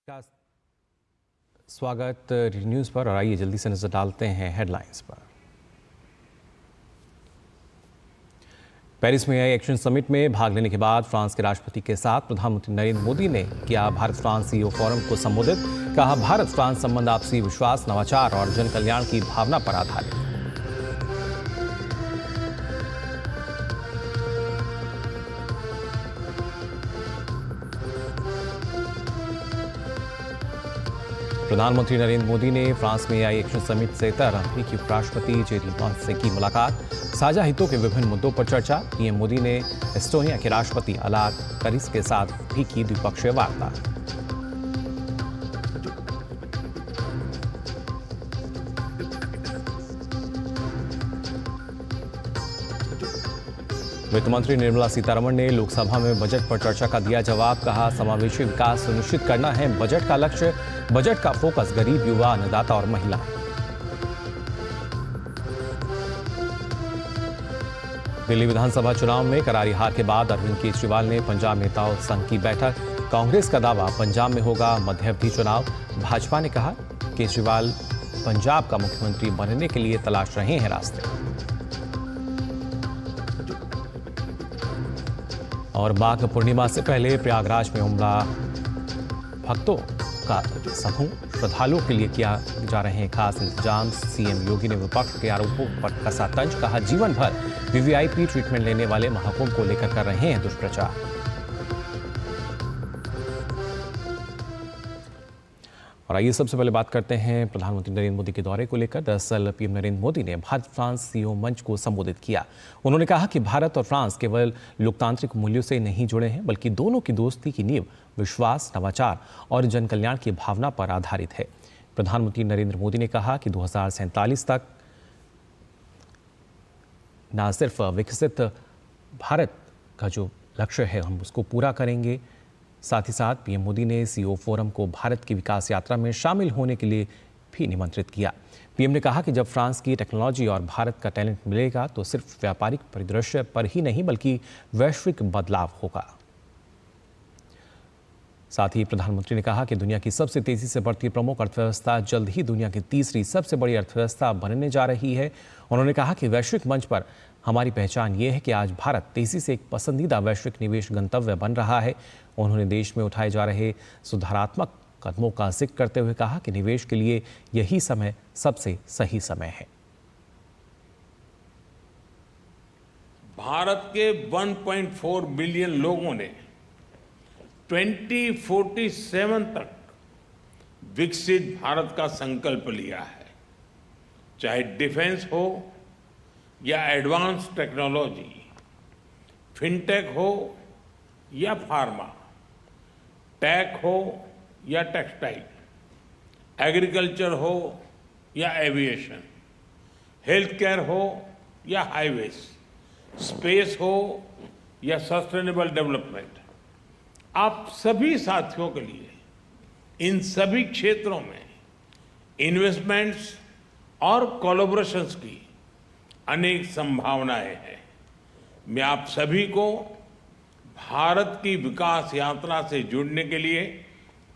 का स्वागत न्यूज़ पर और आइए जल्दी से नजर डालते हैं हेडलाइंस पर। पेरिस में आई एक्शन समिट में भाग लेने के बाद फ्रांस के राष्ट्रपति के साथ प्रधानमंत्री नरेंद्र मोदी ने किया भारत फ्रांस सीईओ फोरम को संबोधित। कहा, भारत फ्रांस संबंध आपसी विश्वास, नवाचार और जन कल्याण की भावना पर आधारित। प्रधानमंत्री नरेंद्र मोदी ने फ्रांस में आई एक्शन समिट से अमेरिकी उपराष्ट्रपति जेडी वांस से की मुलाकात। साझा हितों के विभिन्न मुद्दों पर चर्चा। पीएम मोदी ने एस्टोनिया के राष्ट्रपति अलार करिस के साथ भी की द्विपक्षीय वार्ता। वित्त मंत्री निर्मला सीतारमण ने लोकसभा में बजट पर चर्चा का दिया जवाब। कहा, समावेशी विकास सुनिश्चित करना है बजट का लक्ष्य। बजट का फोकस गरीब, युवा, अन्नदाता और महिला। दिल्ली विधानसभा चुनाव में करारी हार के बाद अरविंद केजरीवाल ने पंजाब नेताओं संघ की बैठक। कांग्रेस का दावा, पंजाब में होगा मध्यावधि चुनाव। भाजपा ने कहा, केजरीवाल पंजाब का मुख्यमंत्री बनने के लिए तलाश रहे हैं रास्ते। और माघ पूर्णिमा से पहले प्रयागराज में उमड़ा भक्तों का समूह। श्रद्धालुओं के लिए किया जा रहे हैं खास इंतजाम। सीएम योगी ने विपक्ष के आरोपों पर कसा तंज। कहा, जीवन भर वीवीआईपी ट्रीटमेंट लेने वाले महाकुंभ को लेकर कर रहे हैं दुष्प्रचार। और आइए सबसे पहले बात करते हैं प्रधानमंत्री नरेंद्र मोदी के दौरे को लेकर। दरअसल पीएम नरेंद्र मोदी ने भारत फ्रांस सीईओ मंच को संबोधित किया। उन्होंने कहा कि भारत और फ्रांस केवल लोकतांत्रिक मूल्यों से नहीं जुड़े हैं, बल्कि दोनों की दोस्ती की नींव विश्वास, नवाचार और जन कल्याण की भावना पर आधारित है। प्रधानमंत्री नरेंद्र मोदी ने कहा कि 2047 तक न सिर्फ विकसित भारत का जो लक्ष्य है हम उसको पूरा करेंगे, साथ ही साथ पीएम मोदी ने सीईओ फोरम को भारत की विकास यात्रा में शामिल होने के लिए भी निमंत्रित किया। पीएम ने कहा कि जब फ्रांस की टेक्नोलॉजी और भारत का टैलेंट मिलेगा तो सिर्फ व्यापारिक परिदृश्य पर ही नहीं बल्कि वैश्विक बदलाव होगा। साथ ही प्रधानमंत्री ने कहा कि दुनिया की सबसे तेजी से बढ़ती प्रमुख अर्थव्यवस्था जल्द ही दुनिया की तीसरी सबसे बड़ी अर्थव्यवस्था बनने जा रही है। उन्होंने कहा कि वैश्विक मंच पर हमारी पहचान ये है कि आज भारत तेजी से एक पसंदीदा वैश्विक निवेश गंतव्य बन रहा है। उन्होंने देश में उठाए जा रहे सुधारात्मक कदमों का जिक्र करते हुए कहा कि निवेश के लिए यही समय सबसे सही समय है। भारत के 1.4 बिलियन लोगों ने 2047 तक विकसित भारत का संकल्प लिया है। चाहे डिफेंस हो या एडवांस टेक्नोलॉजी, फिनटेक हो या फार्मा, टेक हो या टेक्सटाइल, एग्रीकल्चर हो या एविएशन, हेल्थ केयर हो या हाईवेज, स्पेस हो या सस्टेनेबल डेवलपमेंट। आप सभी साथियों के लिए इन सभी क्षेत्रों में इन्वेस्टमेंट्स और कोलैबोरेशंस की अनेक संभावनाएं हैं। मैं आप सभी को भारत की विकास यात्रा से जुड़ने के लिए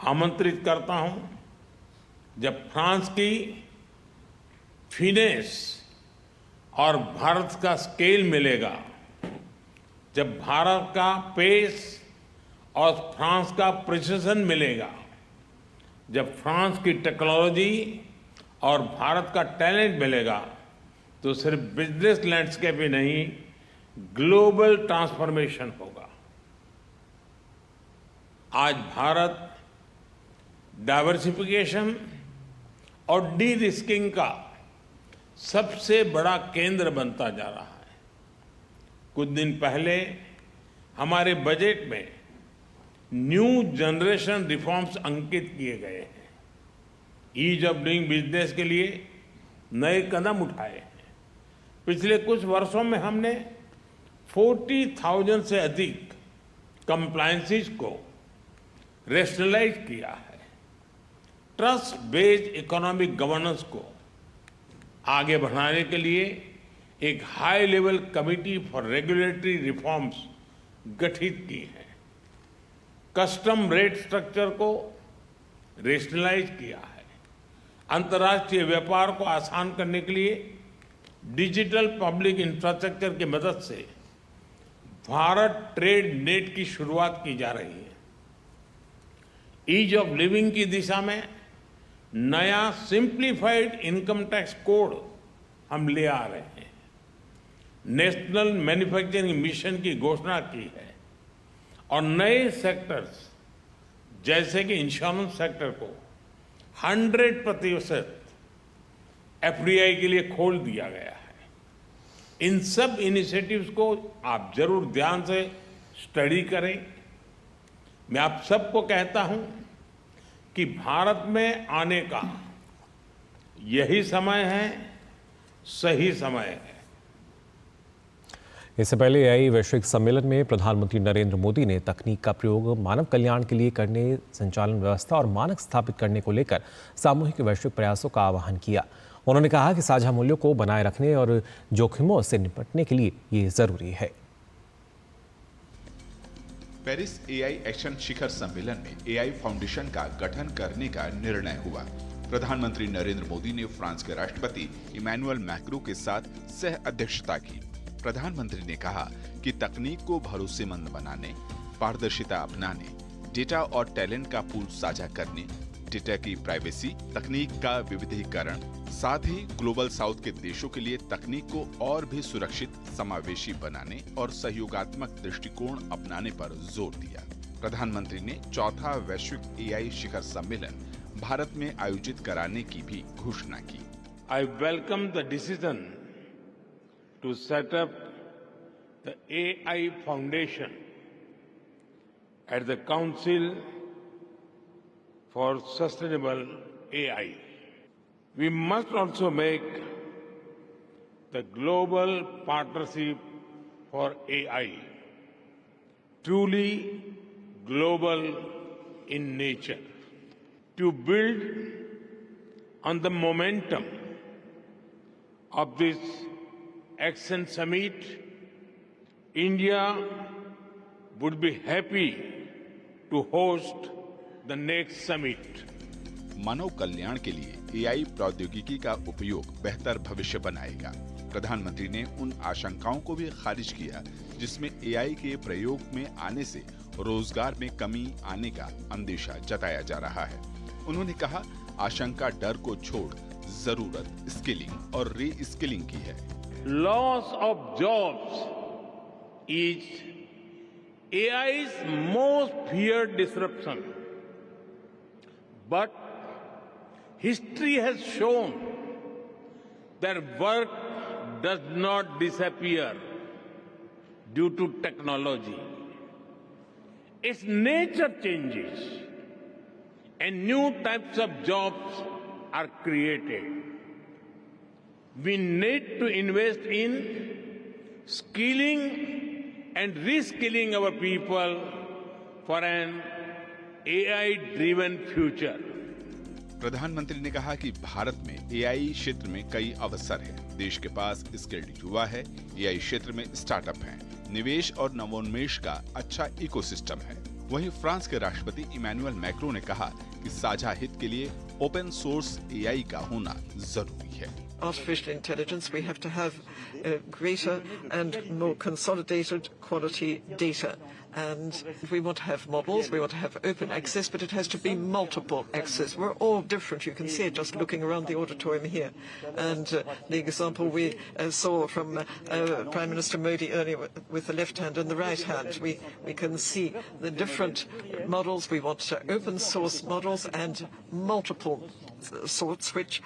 आमंत्रित करता हूं। जब फ्रांस की फिनेस और भारत का स्केल मिलेगा, जब भारत का पेस और फ्रांस का प्रिसिजन मिलेगा, जब फ्रांस की टेक्नोलॉजी और भारत का टैलेंट मिलेगा, तो सिर्फ बिजनेस लैंडस्केप ही नहीं, ग्लोबल ट्रांसफॉर्मेशन होगा। आज भारत डाइवर्सिफिकेशन और डी रिस्किंग का सबसे बड़ा केंद्र बनता जा रहा है। कुछ दिन पहले हमारे बजट में न्यू जनरेशन रिफॉर्म्स अंकित किए गए हैं। ईज ऑफ डूइंग बिजनेस के लिए नए कदम उठाए हैं। पिछले कुछ वर्षों में हमने 40,000 से अधिक कंप्लायंसेस को रेशनलाइज किया है। ट्रस्ट बेस्ड इकोनॉमिक गवर्नेंस को आगे बढ़ाने के लिए एक high level committee for regulatory reforms गठित की है। कस्टम रेट स्ट्रक्चर को रेशनलाइज किया है। अंतर्राष्ट्रीय व्यापार को आसान करने के लिए डिजिटल पब्लिक इंफ्रास्ट्रक्चर की मदद से भारत ट्रेड नेट की शुरुआत की जा रही है। ईज ऑफ लिविंग की दिशा में नया सिंप्लीफाइड इनकम टैक्स कोड हम ले आ रहे हैं। नेशनल मैन्युफैक्चरिंग मिशन की घोषणा की है और नए सेक्टर्स जैसे कि इंश्योरेंस सेक्टर को 100% एफडीआई के लिए खोल दिया गया है। इन सब इनिशिएटिव्स को आप जरूर ध्यान से स्टडी करें। मैं आप सबको कहता हूं कि भारत में आने का यही समय है, सही समय है। इससे पहले एआई वैश्विक सम्मेलन में प्रधानमंत्री नरेंद्र मोदी ने तकनीक का प्रयोग मानव कल्याण के लिए करने, संचालन व्यवस्था और मानक स्थापित करने को लेकर सामूहिक वैश्विक प्रयासों का आह्वान किया। उन्होंने कहा कि साझा मूल्यों को बनाए रखने और जोखिमों से निपटने के लिए ये जरूरी है। पेरिस एआई एक्शन शिखर सम्मेलन में एआई फाउंडेशन का गठन करने का निर्णय हुआ। प्रधानमंत्री नरेंद्र मोदी ने फ्रांस के राष्ट्रपति इमैनुअल मैक्रों के साथ सह अध्यक्षता की। प्रधानमंत्री ने कहा कि तकनीक को भरोसेमंद बनाने, पारदर्शिता अपनाने, डेटा और टैलेंट का पूल साझा करने, डेटा की प्राइवेसी, तकनीक का विविधीकरण, साथ ही ग्लोबल साउथ के देशों के लिए तकनीक को और भी सुरक्षित, समावेशी बनाने और सहयोगात्मक दृष्टिकोण अपनाने पर जोर दिया। प्रधानमंत्री ने चौथा वैश्विक एआई शिखर सम्मेलन भारत में आयोजित कराने की भी घोषणा की। I welcome the decision to set up the AI Foundation at the Council for Sustainable AI. We must also make the Global Partnership for AI truly global in nature. To build on the momentum of this Action Summit, India would be happy to host the next summit. मानव कल्याण के लिए AI प्रौद्योगिकी का उपयोग बेहतर भविष्य बनाएगा। प्रधानमंत्री ने उन आशंकाओं को भी खारिज किया जिसमें एआई के प्रयोग में आने से रोजगार में कमी आने का अंदेशा जताया जा रहा है। उन्होंने कहा, आशंका डर को छोड़ जरूरत स्किलिंग और री स्किलिंग की है। Loss of jobs is AI's most feared disruption. But history has shown that work does not disappear due to technology. Its nature changes and new types of jobs are created. We need to invest in skilling and reskilling our people for an AI-driven future. प्रधानमंत्री ने कहा कि भारत में AI क्षेत्र में कई अवसर हैं। देश के पास स्किल्ड युवा है, एआई क्षेत्र में स्टार्टअप हैं, निवेश और नवोन्मेष का अच्छा इकोसिस्टम है। वहीं फ्रांस के राष्ट्रपति इमैनुअल मैक्रों ने कहा कि साझा हित के लिए ओपन सोर्स एआई का होना जरूरी है। Artificial intelligence, we have to have greater and more consolidated quality data. And we want to have models, we want to have open access, but it has to be multiple access. We're all different. You can see it just looking around the auditorium here. And the example we saw from Prime Minister Modi earlier with the left hand and the right hand, we can see the different models. We want open source models and multiple sorts which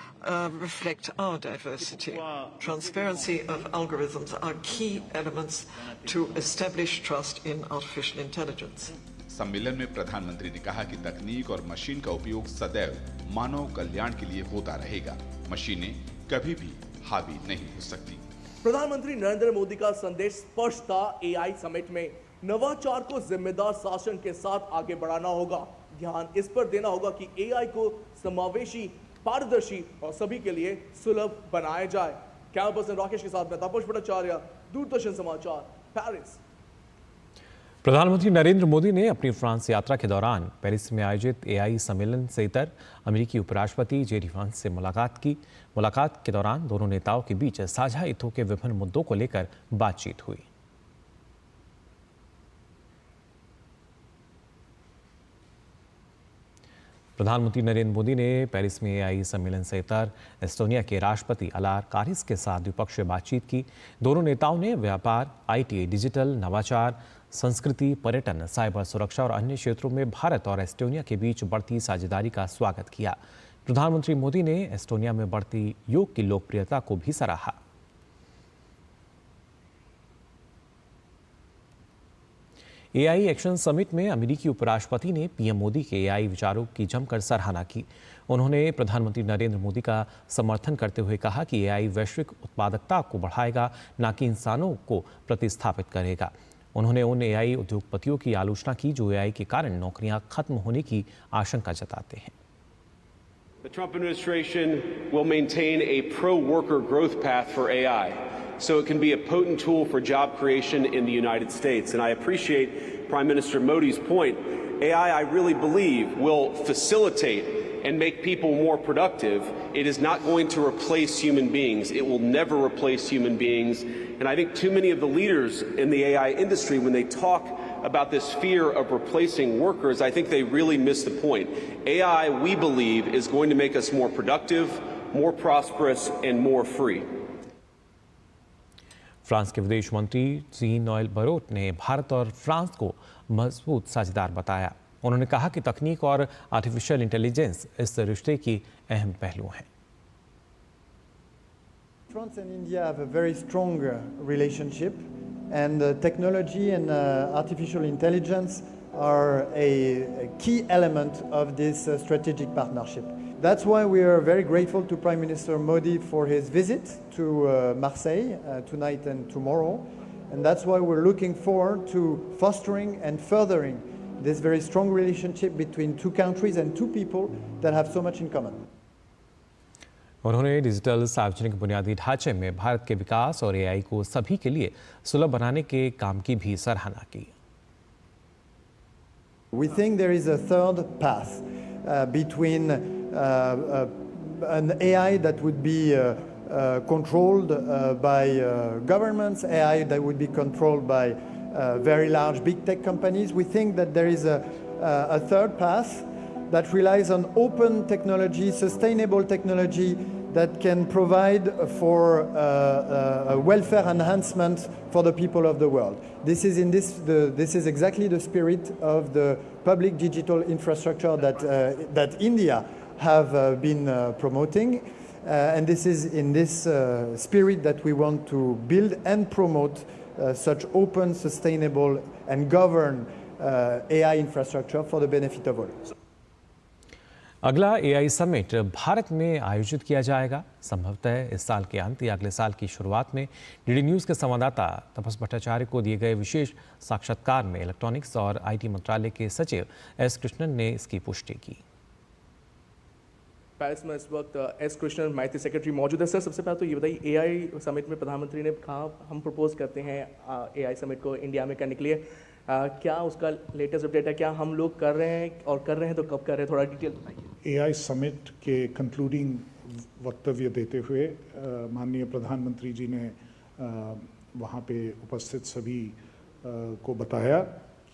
reflect our diversity. Transparency of algorithms are key elements to establish trust in artificial intelligence. सम्मेलन में प्रधानमंत्री ने कहा कि तकनीक और machine का उपयोग सदैव मानव कल्याण के लिए होता रहेगा। मशीनें कभी भी हावी नहीं हो सकती। प्रधानमंत्री नरेंद्र मोदी का संदेश स्पष्ट था। एआई समिट में नवाचार को जिम्मेदार शासन के साथ आगे बढ़ाना होगा। ध्यान इस पर देना होगा कि एआई को समावेशी, पारदर्शी और सभी के लिए सुलभ बनाया जाए। कैमरा पर्सन राकेश के साथ मैं तापस भट्टाचार्य, दूरदर्शन समाचार, पेरिस। प्रधानमंत्री नरेंद्र मोदी ने अपनी फ्रांस यात्रा के दौरान पेरिस में आयोजित एआई सम्मेलन से इतर अमेरिकी उपराष्ट्रपति जेडी वांस से मुलाकात की। मुलाकात के दौरान दोनों नेताओं के बीच साझा हितों के विभिन्न मुद्दों को लेकर बातचीत हुई। प्रधानमंत्री नरेंद्र मोदी ने पेरिस में एआई सम्मेलन से इतर एस्टोनिया के राष्ट्रपति अलार कारिस के साथ द्विपक्षीय बातचीत की। दोनों नेताओं ने व्यापार, आईटी, डिजिटल, नवाचार, संस्कृति, पर्यटन, साइबर सुरक्षा और अन्य क्षेत्रों में भारत और एस्टोनिया के बीच बढ़ती साझेदारी का स्वागत किया। प्रधानमंत्री मोदी ने एस्टोनिया में बढ़ती योग की लोकप्रियता को भी सराहा। एआई एक्शन समिट में अमेरिकी उपराष्ट्रपति ने पीएम मोदी के एआई विचारों की जमकर सराहना की। उन्होंने प्रधानमंत्री नरेंद्र मोदी का समर्थन करते हुए कहा कि एआई वैश्विक उत्पादकता को बढ़ाएगा, न कि इंसानों को प्रतिस्थापित करेगा। उन्होंने उन एआई उद्योगपतियों की आलोचना की जो एआई के कारण नौकरियां खत्म होने की आशंका जताते हैं। The Trump administration will maintain a pro-worker growth path for AI, so it can be a potent tool for job creation in the United States. And I appreciate Prime Minister Modi's point. AI, I really believe, will facilitate and make people more productive. It is not going to replace human beings. It will never replace human beings. And I think too many of the leaders in the AI industry, when they talk about this fear of replacing workers, I think they really miss the point. AI, we believe, is going to make us more productive, more prosperous, and more free. France के विदेश मंत्री gene Noel Barot ने भारत और France को मजबूत साझेदार बताया। उन्होंने कहा कि तकनीक और आर्टिफिशियल इंटेलिजेंस इस रिश्ते की अहम पहलू हैं। France and India have a very strong relationship, and technology and artificial intelligence are a key element of this strategic partnership. That's why we are very grateful to Prime Minister Modi for his visit to Marseille tonight and tomorrow, and that's why we're looking forward to fostering and furthering this very strong relationship between two countries and two people that have so much in common. उन्होंने digital सार्वजनिक बुनियादी ढांचे में भारत के विकास और AI को सभी के लिए सुलभ बनाने के काम की भी सराहना की। We think there is a third path between an AI that would be controlled by governments, AI that would be controlled by very large big tech companies. We think that there is a third path that relies on open technology, sustainable technology that can provide for a welfare enhancement for the people of the world. This is exactly the spirit of the public digital infrastructure that India have been promoting, and this is in this spirit that we want to build and promote such open, sustainable, and governed AI infrastructure for the benefit of all. अगला AI summit Bharat में आयोजित किया जाएगा, संभवतः इस साल के अंत या अगले साल की शुरुआत में। डीडी न्यूज़ के संवाददाता तपस भट्टाचार्य को दिए गए विशेष साक्षात्कार में इलेक्ट्रॉनिक्स और आईटी मंत्रालय के सचिव एस कृष्णन ने इसकी पुष्टि की। पेरिस में इस वक्त एस कृष्णन माइती सेक्रेटरी मौजूद है। सर, सबसे पहले तो ये बताइए, एआई समिट में प्रधानमंत्री ने कहा हम प्रपोज करते हैं एआई समिट को इंडिया में करने के लिए, क्या उसका लेटेस्ट अपडेट है? क्या हम लोग कर रहे हैं, और कर रहे हैं तो कब कर रहे हैं, थोड़ा डिटेल बताइए। एआई समिट के कंक्लूडिंग वक्तव्य देते हुए माननीय प्रधानमंत्री जी ने वहाँ पे उपस्थित सभी को बताया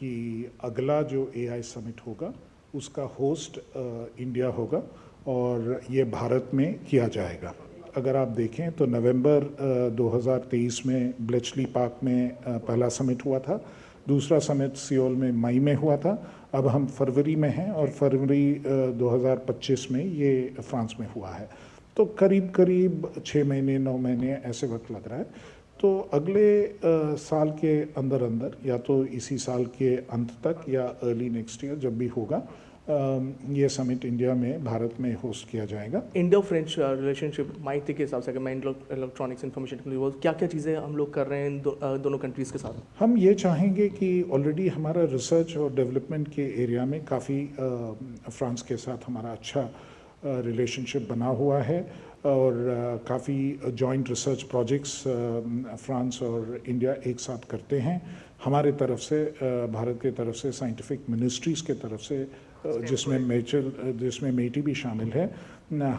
कि अगला जो एआई समिट होगा उसका होस्ट इंडिया होगा और ये भारत में किया जाएगा। अगर आप देखें तो नवंबर 2023 में ब्लेचली पार्क में पहला समिट हुआ था, दूसरा समिट सियोल में मई में हुआ था, अब हम फरवरी में हैं और फरवरी 2025 में ये फ्रांस में हुआ है। तो करीब करीब 6 महीने 9 महीने ऐसे वक्त लग रहा है। तो अगले साल के अंदर अंदर या तो इसी साल के अंत तक या अर्ली नेक्स्ट ईयर जब भी होगा ये समिट इंडिया में भारत में होस्ट किया जाएगा। इंडो फ्रेंच रिलेशनशिप माइती के हिसाब से अगर मैं इलेक्ट्रॉनिक्स इन्फॉर्मेशन टेक्नोलॉजी क्या क्या चीज़ें हम लोग कर रहे हैं दोनों कंट्रीज़ के साथ? हम ये चाहेंगे कि ऑलरेडी हमारा रिसर्च और डेवलपमेंट के एरिया में काफ़ी फ्रांस के साथ हमारा अच्छा रिलेशनशिप बना हुआ है और काफ़ी जॉइंट रिसर्च प्रोजेक्ट्स फ्रांस और इंडिया एक साथ करते हैं। हमारे तरफ से भारत की तरफ से साइंटिफिक मिनिस्ट्रीज़ के तरफ से जिसमें मेटी भी शामिल है,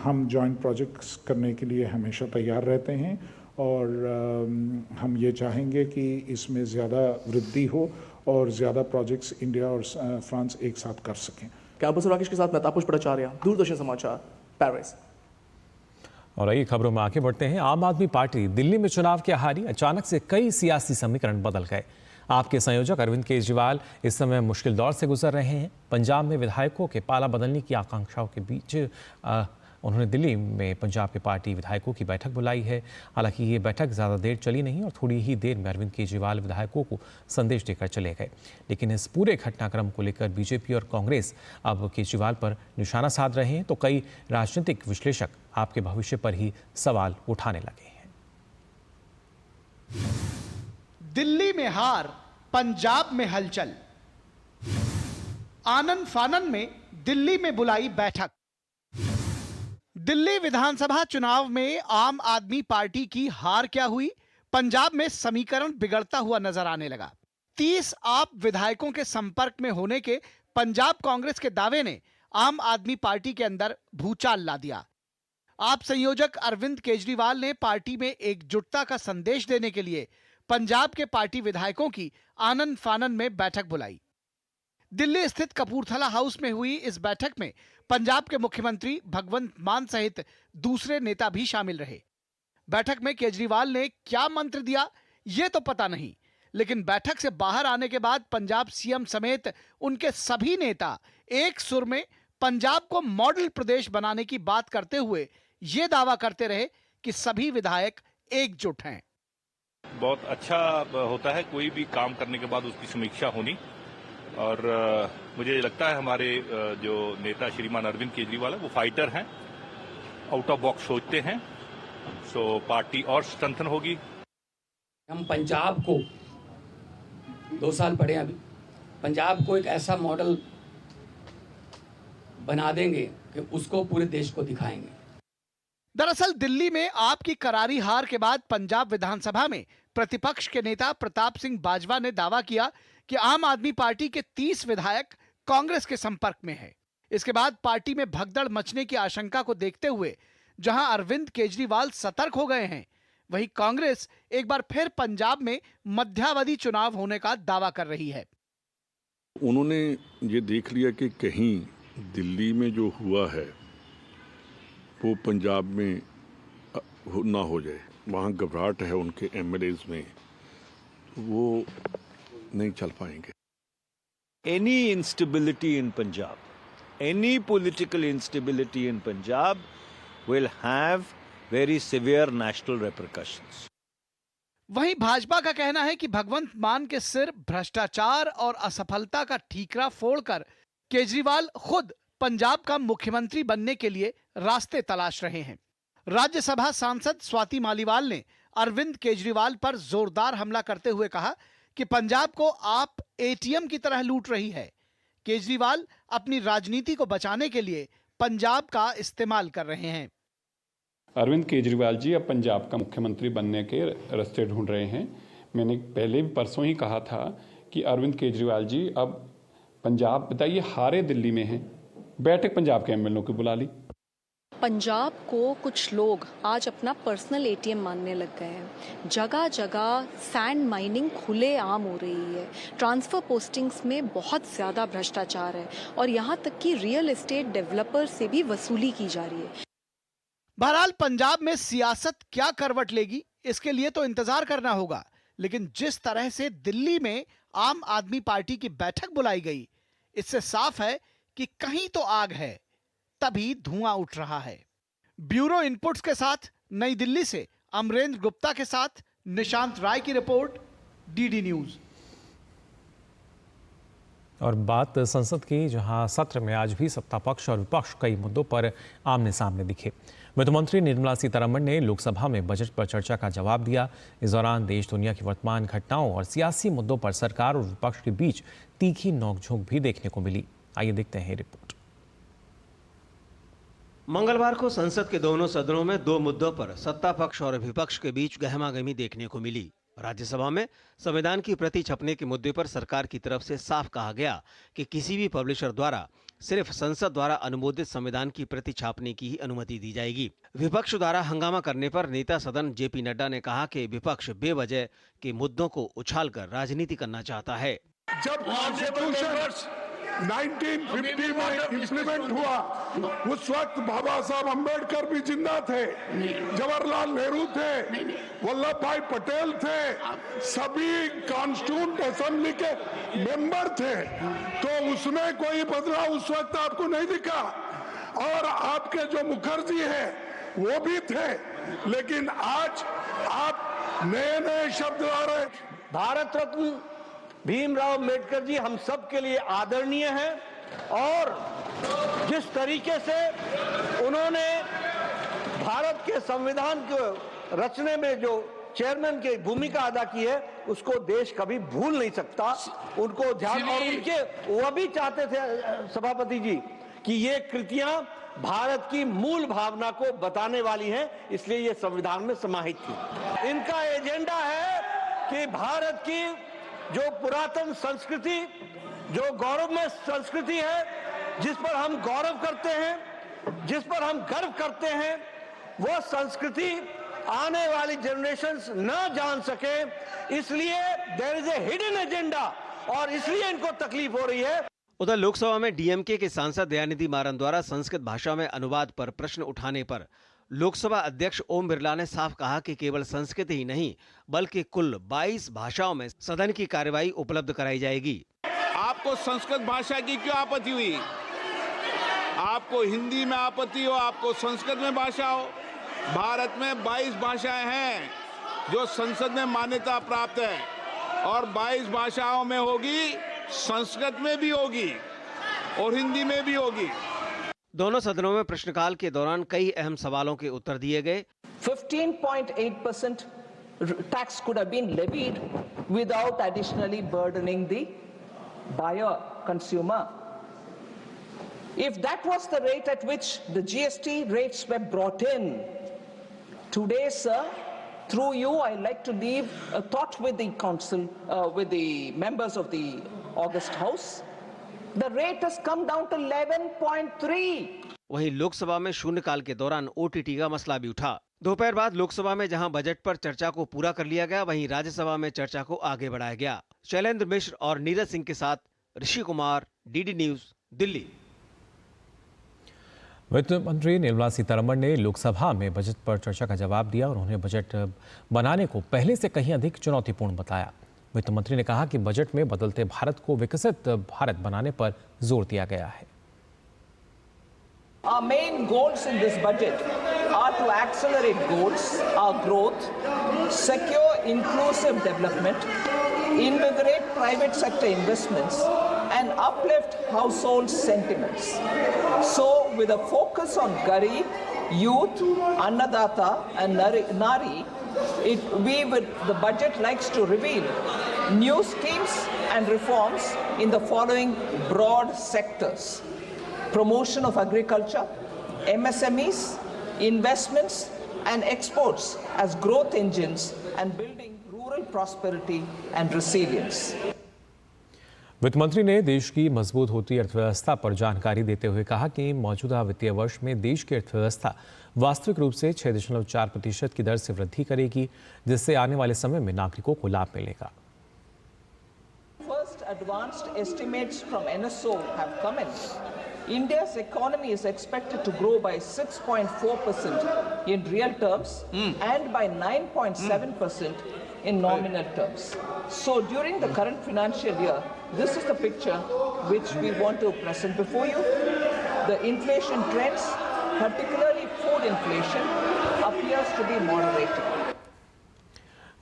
हम जॉइंट प्रोजेक्ट्स करने के लिए हमेशा तैयार रहते हैं और हम ये चाहेंगे कि इसमें ज़्यादा वृद्धि हो और ज़्यादा प्रोजेक्ट्स इंडिया और फ्रांस एक साथ कर सकें। कैंपस राकेश के साथ मैं तापस भट्टाचार्य, दूरदर्शन समाचार, पेरिस। और आइए खबरों में आगे बढ़ते हैं। आम आदमी पार्टी दिल्ली में चुनाव के हारी, अचानक से कई सियासी समीकरण बदल गए। आपके संयोजक अरविंद केजरीवाल इस समय मुश्किल दौर से गुजर रहे हैं। पंजाब में विधायकों के पाला बदलने की आकांक्षाओं के बीच उन्होंने दिल्ली में पंजाब के पार्टी विधायकों की बैठक बुलाई है। हालांकि ये बैठक ज़्यादा देर चली नहीं और थोड़ी ही देर में अरविंद केजरीवाल विधायकों को संदेश देकर चले गए। लेकिन इस पूरे घटनाक्रम को लेकर बीजेपी और कांग्रेस अब केजरीवाल पर निशाना साध रहे हैं, तो कई राजनीतिक विश्लेषक आपके भविष्य पर ही सवाल उठाने लगे हैं। दिल्ली में हार, पंजाब में हलचल। आनन फानन में दिल्ली में बुलाई बैठक। दिल्ली विधानसभा चुनाव में आम आदमी पार्टी की हार क्या हुई? पंजाब में समीकरण बिगड़ता हुआ नजर आने लगा। 30 आप विधायकों के संपर्क में होने के पंजाब कांग्रेस के दावे ने आम आदमी पार्टी के अंदर भूचाल ला दिया। आप संयोजक अरविंद केजरीवाल ने पार्टी में एकजुटता का संदेश देने के लिए पंजाब के पार्टी विधायकों की आनन फानन में बैठक बुलाई। दिल्ली स्थित कपूरथला हाउस में हुई इस बैठक में पंजाब के मुख्यमंत्री भगवंत मान सहित दूसरे नेता भी शामिल रहे। बैठक में केजरीवाल ने क्या मंत्र दिया ये तो पता नहीं, लेकिन बैठक से बाहर आने के बाद पंजाब सीएम समेत उनके सभी नेता एक सुर में पंजाब को मॉडल प्रदेश बनाने की बात करते हुए ये दावा करते रहे कि सभी विधायक एकजुट हैं। बहुत अच्छा होता है कोई भी काम करने के बाद उसकी समीक्षा होनी, और मुझे लगता है हमारे जो नेता श्रीमान अरविंद केजरीवाल है वो फाइटर हैं, आउट ऑफ बॉक्स सोचते हैं, सो पार्टी और स्ट्रेंथन होगी। हम पंजाब को 2 साल पढ़े, अभी पंजाब को एक ऐसा मॉडल बना देंगे कि उसको पूरे देश को दिखाएंगे। दरअसल दिल्ली में आपकी करारी हार के बाद पंजाब विधानसभा में प्रतिपक्ष के नेता प्रताप सिंह बाजवा ने दावा किया कि आम आदमी पार्टी के 30 विधायक कांग्रेस के संपर्क में है। इसके बाद पार्टी में भगदड़ मचने की आशंका को देखते हुए जहां अरविंद केजरीवाल सतर्क हो गए हैं, वहीं कांग्रेस एक बार फिर पंजाब में मध्यावधि चुनाव होने का दावा कर रही है। उन्होंने ये देख लिया कि कहीं दिल्ली में जो हुआ है वो पंजाब में ना हो जाए, वहाँ घबराहट है उनके एमएलएज में, वो नहीं चल पाएंगे। Any instability in Punjab, any political instability in Punjab will have very severe national repercussions. वहीं भाजपा का कहना है कि भगवंत मान के सिर भ्रष्टाचार और असफलता का ठीकरा फोड़कर केजरीवाल खुद पंजाब का मुख्यमंत्री बनने के लिए रास्ते तलाश रहे हैं। राज्यसभा सांसद स्वाति मालीवाल ने अरविंद केजरीवाल पर जोरदार हमला करते हुए कहा कि पंजाब को आप एटीएम की तरह लूट रही है। केजरीवाल अपनी राजनीति को बचाने के लिए पंजाब का इस्तेमाल कर रहे हैं। अरविंद केजरीवाल जी अब पंजाब का मुख्यमंत्री बनने के रास्ते ढूंढ रहे हैं। मैंने पहले भी परसों ही कहा था कि अरविंद केजरीवाल जी अब पंजाब, बताइए हारे दिल्ली में हैं, बैठक पंजाब के एमएलए की बुला ली। पंजाब को कुछ लोग आज अपना पर्सनल एटीएम मानने लग गए हैं। जगह जगह सैंड माइनिंग खुलेआम हो रही है, ट्रांसफर पोस्टिंग्स में बहुत ज़्यादा भ्रष्टाचार है और यहाँ तक कि रियल एस्टेट डेवलपर से भी वसूली की जा रही है। बहरहाल पंजाब में सियासत क्या करवट लेगी इसके लिए तो इंतजार करना होगा, लेकिन जिस तरह से दिल्ली में आम आदमी पार्टी की बैठक बुलाई गई, इससे साफ है कि कहीं तो आग है, तभी धुआं उठ रहा है। ब्यूरो इनपुट्स के साथ नई दिल्ली से अमरेंद्र गुप्ता के साथ निशांत राय की रिपोर्ट, डीडी न्यूज। और बात संसद की, जहां सत्र में आज भी सत्ता पक्ष और विपक्ष कई मुद्दों पर आमने सामने दिखे। वित्त मंत्री निर्मला सीतारमण ने लोकसभा में बजट पर चर्चा का जवाब दिया। इस दौरान देश दुनिया की वर्तमान घटनाओं और सियासी मुद्दों पर सरकार और विपक्ष के बीच तीखी नोकझोंक भी देखने को मिली। आइए देखते हैं रिपोर्ट। मंगलवार को संसद के दोनों सदनों में 2 मुद्दों पर सत्ता पक्ष और विपक्ष के बीच गहमागहमी देखने को मिली। राज्यसभा में संविधान की प्रति छपने के मुद्दे पर सरकार की तरफ से साफ कहा गया कि किसी भी पब्लिशर द्वारा सिर्फ संसद द्वारा अनुमोदित संविधान की प्रति छापने की ही अनुमति दी जाएगी। विपक्ष द्वारा हंगामा करने पर नेता सदन जेपी नड्डा ने कहा कि विपक्ष बेवजह के मुद्दों को उछालकर राजनीति करना चाहता है। जब कॉन्स्टिट्यूशन 1950 में इम्प्लीमेंट हुआ उस वक्त बाबा साहब अम्बेडकर भी जिंदा थे, जवाहरलाल नेहरू थे, वल्लभ भाई पटेल थे, सभी कॉन्स्टिट्यूंट असेंबली के मेंबर थे। तो उसमें कोई बदलाव उस वक्त आपको नहीं दिखा। और आपके जो मुखर्जी है वो भी थे, लेकिन आज आप नए नए शब्द ला रहे। भारत रत्न भीमराव अम्बेडकर जी हम सब के लिए आदरणीय हैं और जिस तरीके से उन्होंने भारत के संविधान को रचने में जो चेयरमैन की भूमिका अदा की है उसको देश कभी भूल नहीं सकता। उनको ध्यान और उनके वह भी चाहते थे सभापति जी कि ये कृतियां भारत की मूल भावना को बताने वाली हैं, इसलिए ये संविधान में समाहित थी। इनका एजेंडा है कि भारत की जो पुरातन संस्कृति, जो गौरवमय संस्कृति है, जिस पर हम गौरव करते हैं, जिस पर हम गर्व करते हैं, वो संस्कृति आने वाली जनरेशंस न जान सके, इसलिए there is a hidden agenda और इसलिए इनको तकलीफ हो रही है। उधर लोकसभा में डीएमके के सांसद दयानिधि मारन द्वारा संस्कृत भाषा में अनुवाद पर प्रश्न उठाने पर लोकसभा अध्यक्ष ओम बिरला ने साफ कहा कि केवल संस्कृत ही नहीं बल्कि कुल 22 भाषाओं में सदन की कार्यवाही उपलब्ध कराई जाएगी। आपको संस्कृत भाषा की क्यों आपत्ति हुई? आपको हिंदी में आपत्ति हो, आपको संस्कृत में भाषा हो। भारत में 22 भाषाएं हैं जो संसद में मान्यता प्राप्त है और 22 भाषाओं में होगी, संस्कृत में भी होगी और हिंदी में भी होगी। दोनों सदनों में प्रश्नकाल के दौरान कई अहम सवालों के उत्तर दिए गए। 15.8% tax could have been levied without additionally burdening the buyer consumer. If that was the rate at which the GST rates were brought in, today, sir, through you, I'd like to leave a thought with the council, with the members of the August House. The rate has come down to 11.3. वहीं लोकसभा में शून्यकाल के दौरान OTT का मसला भी उठा। दोपहर बाद लोकसभा में जहां बजट पर चर्चा को पूरा कर लिया गया, वहीं राज्यसभा में चर्चा को आगे बढ़ाया गया। शैलेंद्र मिश्र और नीरज सिंह के साथ ऋषि कुमार, डीडी न्यूज, दिल्ली। वित्त मंत्री निर्मला सीतारमण ने लोकसभा में बजट पर चर्चा का जवाब दिया और उन्हें बजट बनाने को पहले से कहीं अधिक चुनौतीपूर्ण बताया। वित्त मंत्री ने कहा कि बजट में बदलते भारत को विकसित भारत बनाने पर जोर दिया गया है। Our main goals in this budget are to accelerate goals, our growth, secure inclusive development, invigorate private sector investments, and uplift household sentiments. So, with a focus on Garib, youth, Annadata, and Nari, the budget likes to reveal new schemes and reforms in the following broad sectors: promotion of agriculture, MSMEs, investments and exports as growth engines, and building rural prosperity and resilience. वित्त मंत्री ने देश की मजबूत होती अर्थव्यवस्था पर जानकारी देते हुए कहा कि मौजूदा वित्तीय वर्ष में देश की अर्थव्यवस्था वास्तविक रूप से 6.4% की दर से वृद्धि करेगी, जिससे आने वाले समय में नागरिकों को लाभ मिलेगा। First advanced estimates from NSO have come in. India's economy is expected to grow by 6.4% in real terms and by 9.7% in nominal terms. So during the current financial year, this is the picture which we want to present before you. The inflation trends, particularly food inflation, appears to be moderating.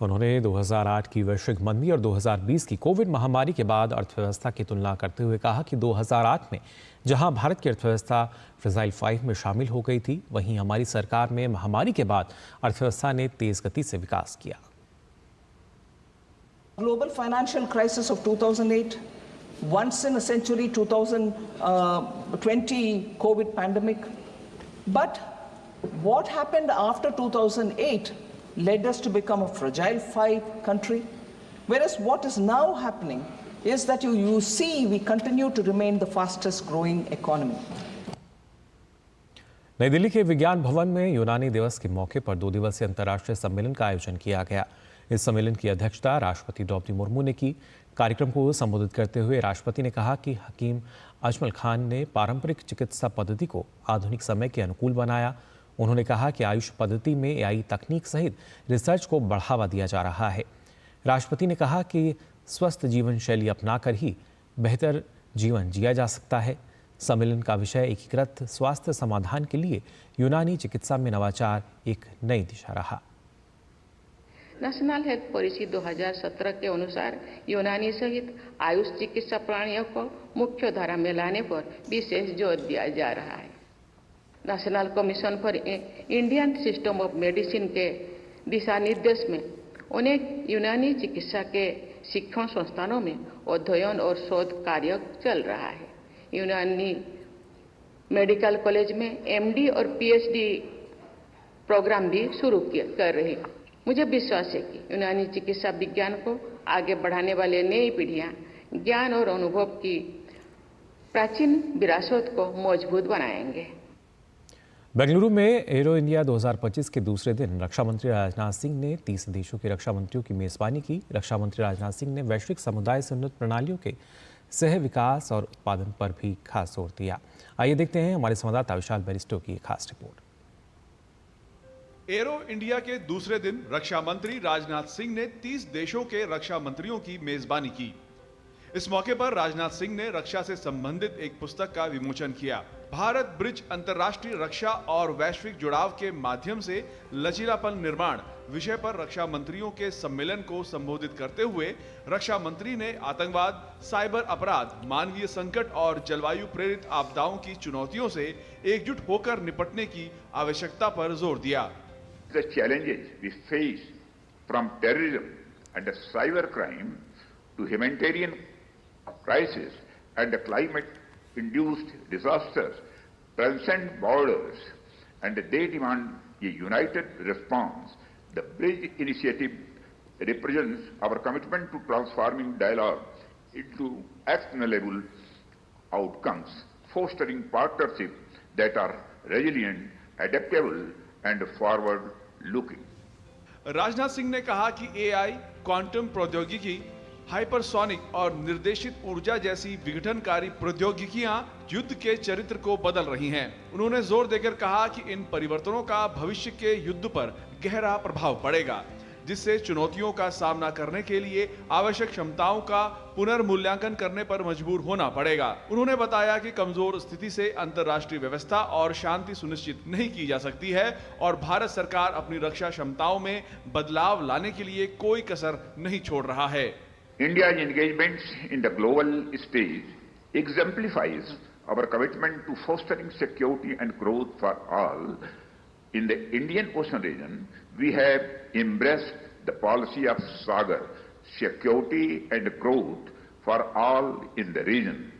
उन्होंने 2008 की वैश्विक मंदी और 2020 की Covid महामारी के बाद अर्थव्यवस्था की तुलना करते हुए कहा कि 2008 में जहां भारत की अर्थव्यवस्था फ्रेजाइल 5 में शामिल हो गई थी, वहीं हमारी सरकार में महामारी के बाद अर्थव्यवस्था ने तेज गति से विकास किया। Global financial crisis of 2008, once in a century 2020 COVID pandemic. But what happened after 2008 led us to become a fragile country. Whereas what is now happening is that you see we continue to remain the fastest growing economy. नई दिल्ली के विज्ञान भवन में यूनानी दिवस के मौके पर 2 दिवसीय अंतर्राष्ट्रीय सम्मेलन का आयोजन किया गया। इस सम्मेलन की अध्यक्षता राष्ट्रपति द्रौपदी मुर्मू ने की। कार्यक्रम को संबोधित करते हुए राष्ट्रपति ने कहा कि हकीम अजमल खान ने पारंपरिक चिकित्सा पद्धति को आधुनिक समय के अनुकूल बनाया। उन्होंने कहा कि आयुष पद्धति में एआई तकनीक सहित रिसर्च को बढ़ावा दिया जा रहा है। राष्ट्रपति ने कहा कि स्वस्थ जीवन शैली अपनाकर ही बेहतर जीवन जिया जा सकता है। सम्मेलन का विषय एकीकृत स्वास्थ्य समाधान के लिए यूनानी चिकित्सा में नवाचार एक नई दिशा रहा। नेशनल हेल्थ पॉलिसी 2017 के अनुसार यूनानी सहित आयुष चिकित्सा प्रणालियों को मुख्य धारा में लाने पर विशेष जोर दिया जा रहा है। National commission for Indian system of medicine के दिशा निर्देश में अनेक यूनानी चिकित्सा के शिक्षण संस्थानों में अध्ययन और शोध कार्य चल रहा है। यूनानी मेडिकल कॉलेज में एमडी और पीएचडी प्रोग्राम भी शुरू कर रहे हैं। मुझे विश्वास है कि यूनानी चिकित्सा विज्ञान को आगे बढ़ाने वाले नई पीढ़ियां ज्ञान और अनुभव की प्राचीन विरासत को मजबूत बनाएंगे। बेंगलुरु में एरो इंडिया 2025 के दूसरे दिन रक्षा मंत्री राजनाथ सिंह ने 30 देशों के रक्षा मंत्रियों की मेजबानी की। रक्षा मंत्री राजनाथ सिंह ने वैश्विक समुदाय से उन्नत प्रणालियों के सह विकास और उत्पादन पर भी खास जोर दिया। आइए देखते हैं हमारे संवाददाता विशाल बैरिस्टो की खास रिपोर्ट। एरो इंडिया के दूसरे दिन रक्षा मंत्री राजनाथ सिंह ने 30 देशों के रक्षा मंत्रियों की मेजबानी की। इस मौके पर राजनाथ सिंह ने रक्षा से संबंधित एक पुस्तक का विमोचन किया। भारत ब्रिज अंतर्राष्ट्रीय रक्षा और वैश्विक जुड़ाव के माध्यम से लचीलापन निर्माण विषय पर रक्षा मंत्रियों के सम्मेलन को संबोधित करते हुए रक्षा मंत्री ने आतंकवाद, साइबर अपराध, मानवीय संकट और जलवायु प्रेरित आपदाओं की चुनौतियों से एकजुट होकर निपटने की आवश्यकता पर जोर दिया। The challenges we face from terrorism and cyber crime to humanitarian crisis and climate-induced disasters transcend borders, and they demand a united response. The Bridge Initiative represents our commitment to transforming dialogue into actionable outcomes, fostering partnerships that are resilient, adaptable, and forward-looking. Rajnath Singh ने कहा कि AI, quantum प्रौद्योगिकी, hypersonic और निर्देशित ऊर्जा जैसी विघटनकारी प्रौद्योगिकियां युद्ध के चरित्र को बदल रही हैं। उन्होंने जोर देकर कहा कि इन परिवर्तनों का भविष्य के युद्ध पर गहरा प्रभाव पड़ेगा, जिससे चुनौतियों का सामना करने के लिए आवश्यक क्षमताओं का पुनर्मूल्यांकन करने पर मजबूर होना पड़ेगा। उन्होंने बताया कि कमजोर स्थिति से अंतर्राष्ट्रीय व्यवस्था और शांति सुनिश्चित नहीं की जा सकती है और भारत सरकार अपनी रक्षा क्षमताओं में बदलाव लाने के लिए कोई कसर नहीं छोड़ रहा है। India's engagement in the global stage exemplifies our commitment to fostering security and growth for all. In the Indian Ocean region, we have embraced the policy of Sagar, security and growth for all in the region,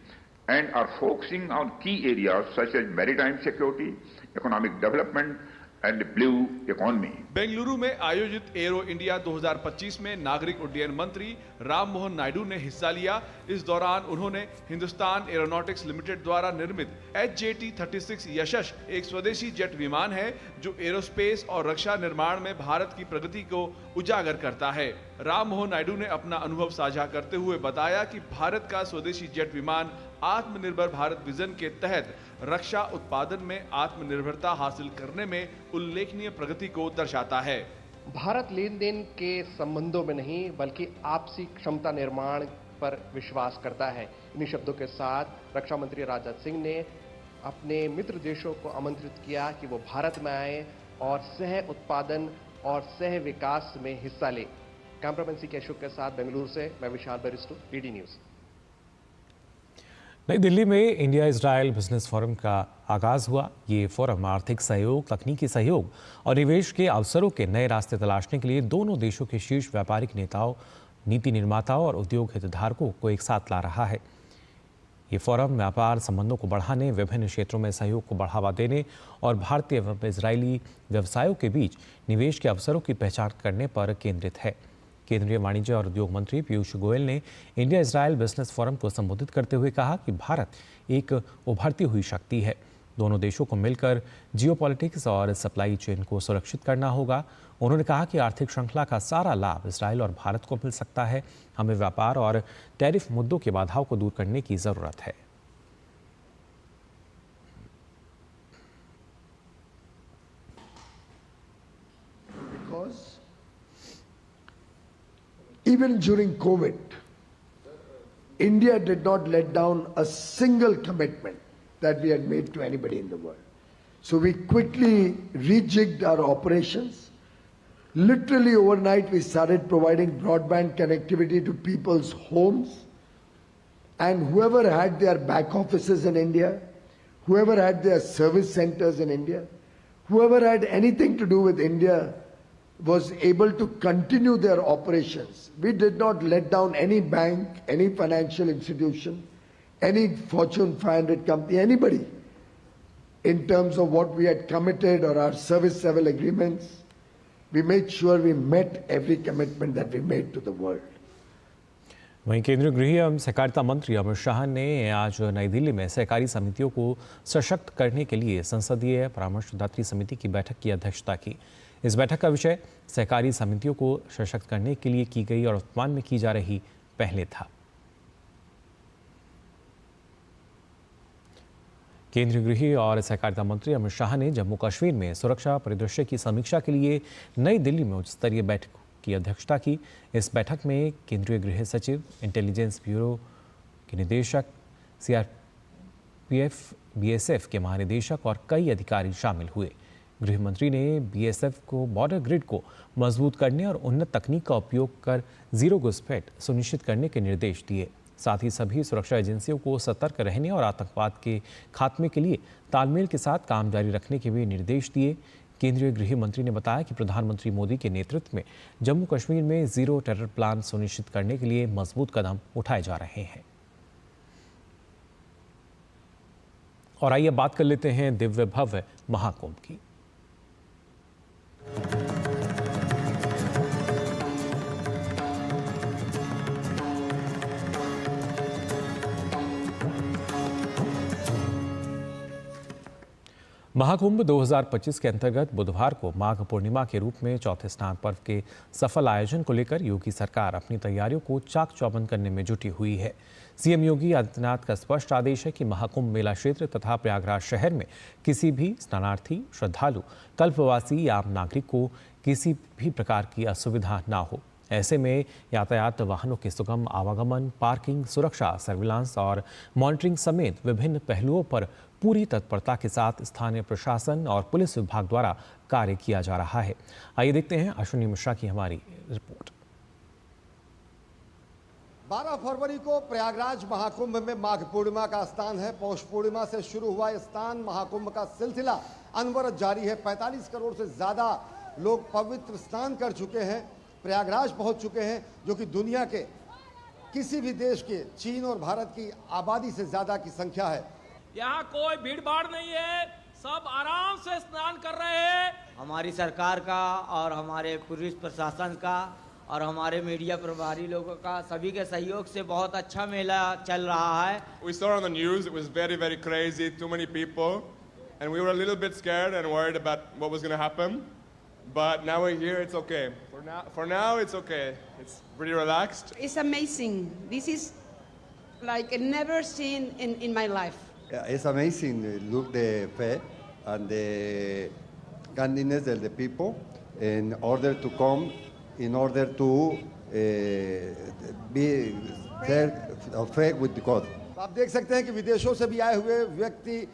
and are focusing on key areas such as maritime security, economic development, and blue economy. Bengaluru में आयोजित arrow India 2025 में नागरिक उड्डयन मंत्री राम मोहन नायडू ने हिस्सा लिया। इस दौरान उन्होंने हिंदुस्तान एरोनॉटिक्स लिमिटेड द्वारा निर्मित HJT-36 यशस, एक स्वदेशी जेट विमान है जो एरोस्पेस और रक्षा निर्माण में भारत की प्रगति को उजागर करता है। राम मोहन नायडू ने अपना अनुभव साझा करते हुए बताया कि भारत का स्वदेशी जेट विमान आत्मनिर्भर भारत विजन के तहत रक्षा उत्पादन में आत्मनिर्भरता हासिल करने में उल्लेखनीय प्रगति को दर्शाता है। भारत लेन देन के संबंधों में नहीं बल्कि आपसी क्षमता निर्माण पर विश्वास करता है। इन्हीं शब्दों के साथ रक्षा मंत्री राजनाथ सिंह ने अपने मित्र देशों को आमंत्रित किया कि वो भारत में आए और सह उत्पादन और सह विकास में हिस्सा ले। कैमरामैन सी के अशोक के साथ बेंगलुरु से मैं विशाल बैरिस्टो, डीडी न्यूज। नई दिल्ली में इंडिया इजराइल बिजनेस फोरम का आगाज हुआ। ये फोरम आर्थिक सहयोग, तकनीकी सहयोग और निवेश के अवसरों के नए रास्ते तलाशने के लिए दोनों देशों के शीर्ष व्यापारिक नेताओं, नीति निर्माताओं और उद्योग हितधारकों को एक साथ ला रहा है। ये फोरम व्यापार संबंधों को बढ़ाने, विभिन्न क्षेत्रों में सहयोग को बढ़ावा देने और भारतीय एवं इजरायली व्यवसायों के बीच निवेश के अवसरों की पहचान करने पर केंद्रित है। केंद्रीय वाणिज्य और उद्योग मंत्री पीयूष गोयल ने इंडिया इजराइल बिजनेस फोरम को संबोधित करते हुए कहा कि भारत एक उभरती हुई शक्ति है। दोनों देशों को मिलकर जियोपॉलिटिक्स और सप्लाई चेन को सुरक्षित करना होगा। उन्होंने कहा कि आर्थिक श्रृंखला का सारा लाभ इजराइल और भारत को मिल सकता है। हमें व्यापार और टैरिफ मुद्दों की बाधाओं को दूर करने की जरूरत है। Even during COVID, India did not let down a single commitment that we had made to anybody in the world. So we quickly rejigged our operations. Literally overnight, we started providing broadband connectivity to people's homes. And whoever had their back offices in India, whoever had their service centers in India, whoever had anything to do with India was able to continue their operations. We did not let down any bank, any financial institution, any Fortune 500 company, anybody, in terms of what we had committed or our service level agreements. We made sure we met every commitment that we made to the world. वहीं केंद्रीय गृह एवं सहकारिता मंत्री अमित शाह ने आज नई दिल्ली में सहकारी समितियों को सशक्त करने के लिए संसदीय परामर्शदात्री समिति की बैठक की अध्यक्षता की। इस बैठक का विषय सहकारी समितियों को सशक्त करने के लिए की गई और वर्तमान में की जा रही पहले था। केंद्रीय गृह और सहकारिता मंत्री अमित शाह ने जम्मू कश्मीर में सुरक्षा परिदृश्य की समीक्षा के लिए नई दिल्ली में उच्च स्तरीय बैठक की अध्यक्षता की। इस बैठक में केंद्रीय गृह सचिव, इंटेलिजेंस ब्यूरो के निदेशक, सीआरपीएफ, बीएसएफ के महानिदेशक और कई अधिकारी शामिल हुए। गृह मंत्री ने बीएसएफ को बॉर्डर ग्रिड को मजबूत करने और उन्नत तकनीक का उपयोग कर जीरो घुसपैठ सुनिश्चित करने के निर्देश दिए। साथ ही सभी सुरक्षा एजेंसियों को सतर्क रहने और आतंकवाद के खात्मे के लिए तालमेल के साथ काम जारी रखने के भी निर्देश दिए। केंद्रीय गृह मंत्री ने बताया कि प्रधानमंत्री मोदी के नेतृत्व में जम्मू कश्मीर में जीरो टेरर प्लान सुनिश्चित करने के लिए मजबूत कदम उठाए जा रहे हैं। और आइए बात कर लेते हैं दिव्य भव्य महाकुंभ की। महाकुंभ 2025 के अंतर्गत बुधवार को माघ पूर्णिमा के रूप में चौथे स्नान पर्व के सफल आयोजन को लेकर योगी सरकार अपनी तैयारियों को चाक चौबंद करने में जुटी हुई है। सीएम योगी आदित्यनाथ का स्पष्ट आदेश है कि महाकुंभ मेला क्षेत्र तथा प्रयागराज शहर में किसी भी स्नानार्थी, श्रद्धालु, कल्पवासी या आम नागरिक को किसी भी प्रकार की असुविधा ना हो। ऐसे में यातायात वाहनों के सुगम आवागमन, पार्किंग, सुरक्षा, सर्विलांस और मॉनिटरिंग समेत विभिन्न पहलुओं पर पूरी तत्परता के साथ स्थानीय प्रशासन और पुलिस विभाग द्वारा कार्य किया जा रहा है। आइए देखते हैं अश्विनी मिश्रा की हमारी रिपोर्ट। 12 फरवरी को प्रयागराज महाकुंभ में माघ पूर्णिमा का स्नान है। पौष पूर्णिमा से शुरू हुआ स्नान महाकुंभ का सिलसिला अनवरत जारी है। 45 करोड़ से ज्यादा लोग पवित्र स्नान कर चुके हैं, प्रयागराज पहुंच चुके हैं, जो कि दुनिया के किसी भी देश के, चीन और भारत की आबादी से ज्यादा की संख्या है। यहाँ कोई भीड़ भाड़ नहीं है, सब आराम से स्नान कर रहे हैं। हमारी सरकार का और हमारे पुलिस प्रशासन का और हमारे मीडिया प्रभारी लोगों का सभी के सहयोग से बहुत अच्छा मेला चल रहा है। We saw on the news it was very, very crazy, too many people, and we were a little bit scared and worried about what was going to happen. But now we're here, it's okay. For now, it's okay. It's pretty relaxed. It's amazing. This is like never seen in my life. Yeah, it's amazing. Look the faith and the kindness of the people in order to come, in order to be fair with God. आप देख सकते हैं कि विदेशों से भी आए हुए व्यक्ति,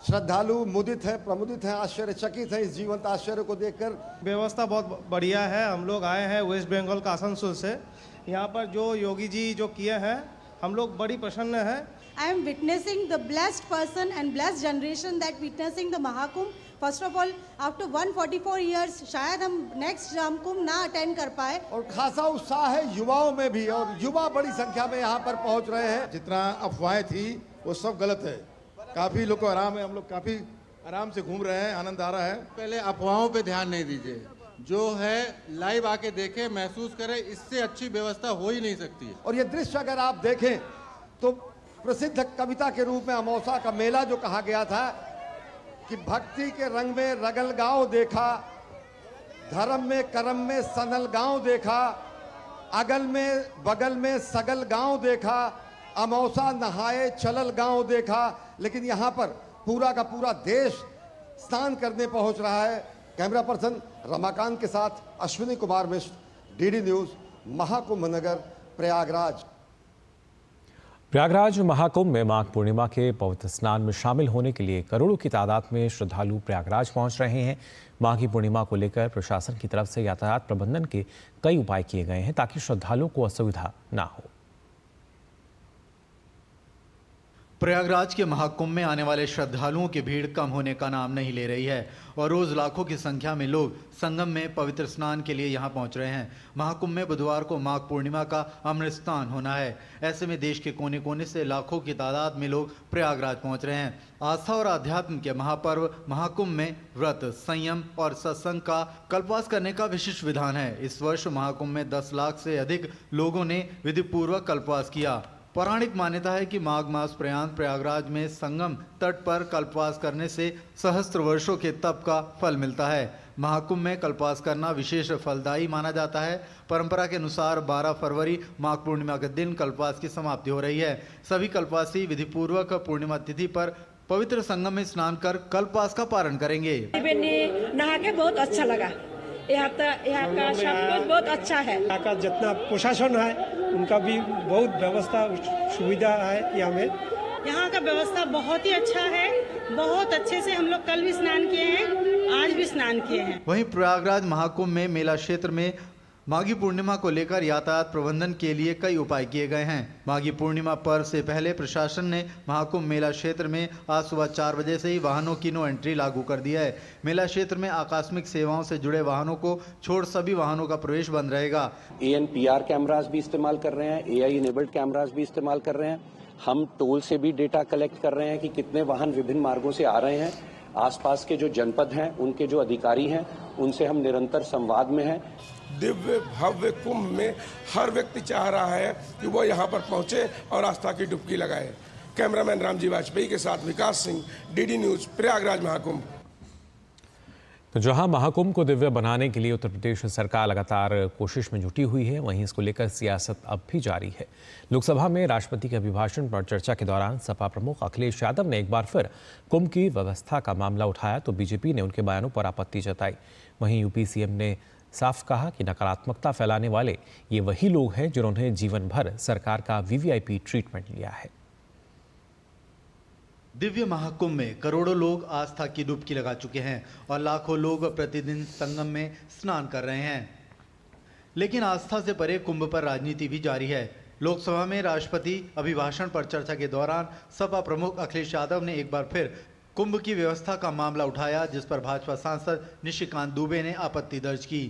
श्रद्धालु मुदित हैं, प्रमुदित हैं, आश्चर्यचकित हैं इस जीवंत आश्चर्य को देखकर। व्यवस्था बहुत बढ़िया है। हम लोग आए हैं वेस्ट बंगाल का आसनसोल से। यहाँ पर जो योगी जी जो किए हैं, हम लोग बड़ी प्रसन्न हैं। I am witnessing the blessed person and blessed generation that witnessing the Mahakumbh. First of all, after 144 years, शायद हम next महाकुंभ ना अटेंड कर पाए। और खासा उत्साह है युवाओं में भी, और युवा बड़ी संख्या में यहाँ पर पहुँच रहे हैं। जितना अफवाहें थी वो सब गलत है। काफ़ी लोग को आराम है, हम लोग काफ़ी आराम से घूम रहे हैं, आनंद आ रहा है। पहले अफवाहों पे ध्यान नहीं दीजिए, जो है लाइव आके देखें, महसूस करें, इससे अच्छी व्यवस्था हो ही नहीं सकती है। और ये दृश्य अगर आप देखें तो प्रसिद्ध कविता के रूप में अमौसा का मेला जो कहा गया था कि भक्ति के रंग में रगल गांव देखा, धर्म में कर्म में सनल गांव देखा, अगल में बगल में सगल गांव देखा, अमौसा नहाए चलल गांव देखा। लेकिन यहाँ पर पूरा का पूरा देश स्नान करने पहुंच रहा है। कैमरा पर्सन रमाकांत के साथ अश्विनी कुमार मिश्र, डीडी न्यूज, महाकुंभ नगर, प्रयागराज। प्रयागराज महाकुंभ में माघ पूर्णिमा के पवित्र स्नान में शामिल होने के लिए करोड़ों की तादाद में श्रद्धालु प्रयागराज पहुंच रहे हैं। माघी पूर्णिमा को लेकर प्रशासन की तरफ से यातायात प्रबंधन के कई उपाय किए गए हैं ताकि श्रद्धालुओं को असुविधा ना हो। प्रयागराज के महाकुंभ में आने वाले श्रद्धालुओं की भीड़ कम होने का नाम नहीं ले रही है और रोज लाखों की संख्या में लोग संगम में पवित्र स्नान के लिए यहां पहुंच रहे हैं। महाकुंभ में बुधवार को माघ पूर्णिमा का अमृत स्नान होना है। ऐसे में देश के कोने कोने से लाखों की तादाद में लोग प्रयागराज पहुंच रहे हैं। आस्था और अध्यात्म के महापर्व महाकुंभ में व्रत, संयम और सत्संग का कल्पवास करने का विशिष्ट विधान है। इस वर्ष महाकुंभ में 10 लाख से अधिक लोगों ने विधिपूर्वक कल्पवास किया। पौराणिक मान्यता है कि माघ मास पर्यंत प्रयागराज में संगम तट पर कल्पवास करने से सहस्त्र वर्षों के तप का फल मिलता है। महाकुंभ में कल्पवास करना विशेष फलदायी माना जाता है। परंपरा के अनुसार 12 फरवरी माघ पूर्णिमा के दिन कल्पवास की समाप्ति हो रही है। सभी कल्पवासी विधिपूर्वक पूर्णिमा तिथि पर पवित्र संगम में स्नान कर कल्पवास का पारण करेंगे। नहा के बहुत अच्छा लगा। यहाँ का सब कुछ बहुत अच्छा है। यहाँ का जितना प्रशासन है उनका भी बहुत व्यवस्था सुविधा है। यहाँ का व्यवस्था बहुत ही अच्छा है। बहुत अच्छे से हम लोग कल भी स्नान किए हैं, आज भी स्नान किए हैं। वहीं प्रयागराज महाकुंभ में मेला क्षेत्र में माघी पूर्णिमा को लेकर यातायात प्रबंधन के लिए कई उपाय किए गए हैं। माघी पूर्णिमा पर्व से पहले प्रशासन ने महाकुंभ मेला क्षेत्र में आज सुबह 4 बजे से ही वाहनों की नो एंट्री लागू कर दिया है। मेला क्षेत्र में आकस्मिक सेवाओं से जुड़े वाहनों को छोड़ सभी वाहनों का प्रवेश बंद रहेगा। ANPR कैमरास भी इस्तेमाल कर रहे हैं, AI इनेबल्ड कैमरास भी इस्तेमाल कर रहे हैं। हम टोल से भी डेटा कलेक्ट कर रहे हैं कि कितने वाहन विभिन्न मार्गों से आ रहे हैं। आसपास के जो जनपद हैं उनके जो अधिकारी हैं उनसे हम निरंतर संवाद में हैं। दिव्य भव्य कुंभ में हर व्यक्ति चाह रहा है कि वो यहाँ पर पहुँचे और आस्था की डुबकी लगाए। कैमरामैन रामजी वाजपेयी के साथ विकास सिंह, डीडी न्यूज, प्रयागराज महाकुंभ। तो जहां महाकुंभ को दिव्य बनाने के लिए उत्तर प्रदेश सरकार लगातार कोशिश में जुटी हुई है, वहीं इसको लेकर सियासत अब भी जारी है। लोकसभा में राष्ट्रपति के अभिभाषण पर चर्चा के दौरान सपा प्रमुख अखिलेश यादव ने एक बार फिर कुंभ की व्यवस्था का मामला उठाया तो बीजेपी ने उनके बयानों पर आपत्ति जताई। वहीं यूपी सीएम ने साफ कहा कि नकारात्मकता फैलाने वाले ये वही लोग हैं जिन्होंने जीवन भर सरकार का वीवीआईपी ट्रीटमेंट लिया है। दिव्य महाकुंभ में करोड़ों लोग आस्था की डुबकी लगा चुके हैं और लाखों लोग प्रतिदिन संगम में स्नान कर रहे हैं। लेकिन आस्था से परे कुंभ पर राजनीति भी जारी है। लोकसभा में राष्ट्रपति अभिभाषण पर चर्चा के दौरान सपा प्रमुख अखिलेश यादव ने एक बार फिर कुंभ की व्यवस्था का मामला उठाया, जिस पर भाजपा सांसद निशिकांत दुबे ने आपत्ति दर्ज की।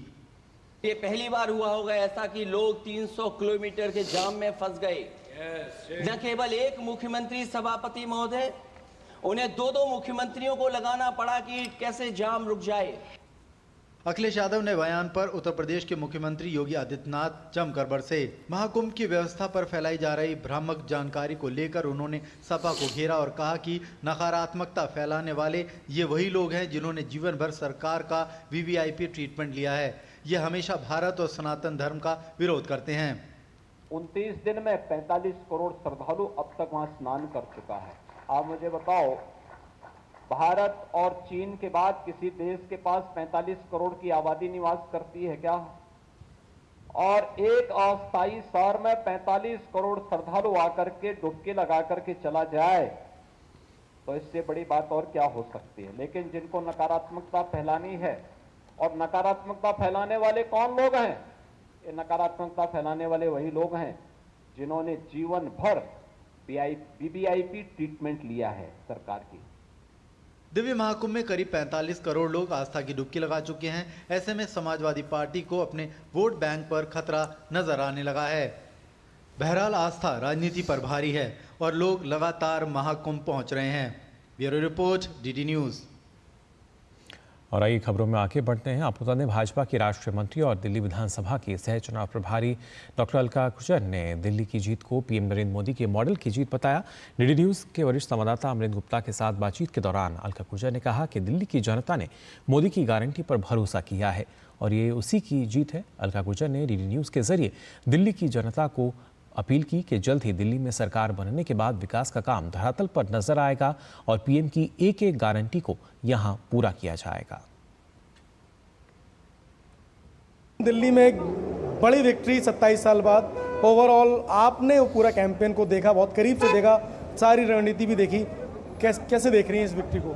ये पहली बार हुआ होगा ऐसा कि लोग 300 किलोमीटर के जाम में फंस गए। न केवल एक मुख्यमंत्री सभापति महोदय, उन्हें 2-2 मुख्यमंत्रियों को लगाना पड़ा कि कैसे जाम रुक जाए। अखिलेश यादव ने बयान पर उत्तर प्रदेश के मुख्यमंत्री योगी आदित्यनाथ जमकर बरसे। महाकुंभ की व्यवस्था पर फैलाई जा रही भ्रामक जानकारी को लेकर उन्होंने सपा को घेरा और कहा कि नकारात्मकता फैलाने वाले ये वही लोग हैं जिन्होंने जीवन भर सरकार का वीवीआईपी ट्रीटमेंट लिया है। ये हमेशा भारत और सनातन धर्म का विरोध करते हैं। 29 दिन में 45 करोड़ श्रद्धालु अब तक वहां स्नान कर चुका है। आप मुझे बताओ, भारत और चीन के बाद किसी देश के पास 45 करोड़ की आबादी निवास करती है क्या? और एक अस्थायी शहर में 45 करोड़ श्रद्धालु आकर के डुबकी लगा करके चला जाए तो इससे बड़ी बात और क्या हो सकती है। लेकिन जिनको नकारात्मकता फैलानी है, और नकारात्मकता फैलाने वाले कौन लोग हैं? ये नकारात्मकता फैलाने वाले वही लोग हैं जिन्होंने जीवन भर वीवीआईपी ट्रीटमेंट लिया है सरकार की। दिव्य महाकुंभ में करीब 45 करोड़ लोग आस्था की डुबकी लगा चुके हैं। ऐसे में समाजवादी पार्टी को अपने वोट बैंक पर खतरा नजर आने लगा है। बहरहाल आस्था राजनीति पर भारी है और लोग लगातार महाकुंभ पहुंच रहे हैं। Bureau report, DD news. और आइए खबरों में आगे बढ़ते हैं। आपको बता दें, भाजपा की राष्ट्रीय मंत्री और दिल्ली विधानसभा की सह चुनाव प्रभारी डॉक्टर अलका गुर्जर ने दिल्ली की जीत को पीएम नरेंद्र मोदी के मॉडल की जीत बताया। डीडी न्यूज़ के वरिष्ठ संवाददाता अमरेंद्र गुप्ता के साथ बातचीत के दौरान अलका गुर्जर ने कहा कि दिल्ली की जनता ने मोदी की गारंटी पर भरोसा किया है और ये उसी की जीत है। अलका गुर्जर ने डीडी न्यूज़ के जरिए दिल्ली की जनता को अपील की कि जल्द ही दिल्ली में सरकार बनने के बाद विकास का काम धरातल पर नजर आएगा और पीएम की एक एक गारंटी को यहां पूरा किया जाएगा। दिल्ली में एक बड़ी विक्ट्री 27 साल बाद। ओवरऑल आपने पूरा कैंपेन को देखा, बहुत करीब से देखा, सारी रणनीति भी देखी, कैसे देख रही हैं इस विक्ट्री को?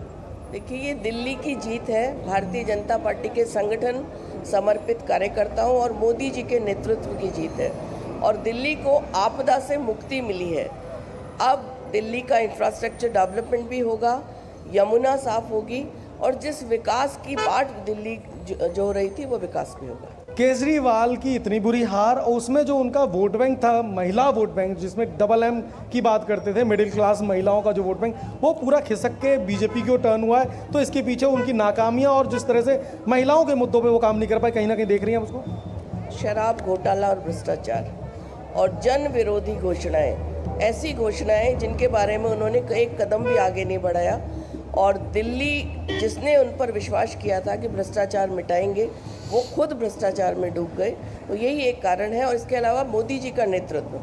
देखिए, ये दिल्ली की जीत है भारतीय जनता पार्टी के संगठन, समर्पित कार्यकर्ताओं और मोदी जी के नेतृत्व की जीत है और दिल्ली को आपदा से मुक्ति मिली है। अब दिल्ली का इंफ्रास्ट्रक्चर डेवलपमेंट भी होगा, यमुना साफ होगी और जिस विकास की बाट दिल्ली जो रही थी वो विकास भी होगा। केजरीवाल की इतनी बुरी हार और उसमें जो उनका वोट बैंक था, महिला वोट बैंक, जिसमें MM की बात करते थे, मिडिल क्लास महिलाओं का जो वोट बैंक, वो पूरा खिसक के बीजेपी की ओर टर्न हुआ है। तो इसके पीछे उनकी नाकामियां और जिस तरह से महिलाओं के मुद्दों पे वो काम नहीं कर पाए, कहीं ना कहीं देख रही हैं उसको। शराब घोटाला और भ्रष्टाचार और जन विरोधी घोषणाएं, ऐसी घोषणाएं जिनके बारे में उन्होंने एक कदम भी आगे नहीं बढ़ाया और दिल्ली जिसने उन पर विश्वास किया था कि भ्रष्टाचार मिटाएंगे, वो खुद भ्रष्टाचार में डूब गए। तो यही एक कारण है और इसके अलावा मोदी जी का नेतृत्व,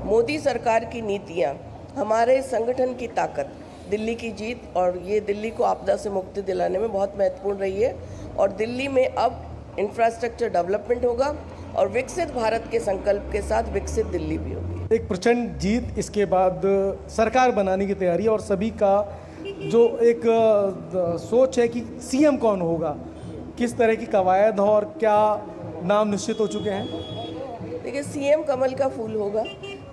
मोदी सरकार की नीतियाँ, हमारे संगठन की ताकत, दिल्ली की जीत और ये दिल्ली को आपदा से मुक्ति दिलाने में बहुत महत्वपूर्ण रही है। और दिल्ली में अब इंफ्रास्ट्रक्चर डेवलपमेंट होगा और विकसित भारत के संकल्प के साथ विकसित दिल्ली भी होगी। एक प्रचंड जीत, इसके बाद सरकार बनाने की तैयारी और सभी का जो एक सोच है कि सीएम कौन होगा, किस तरह की कवायद और क्या नाम निश्चित हो चुके हैं? देखिए, सीएम कमल का फूल होगा,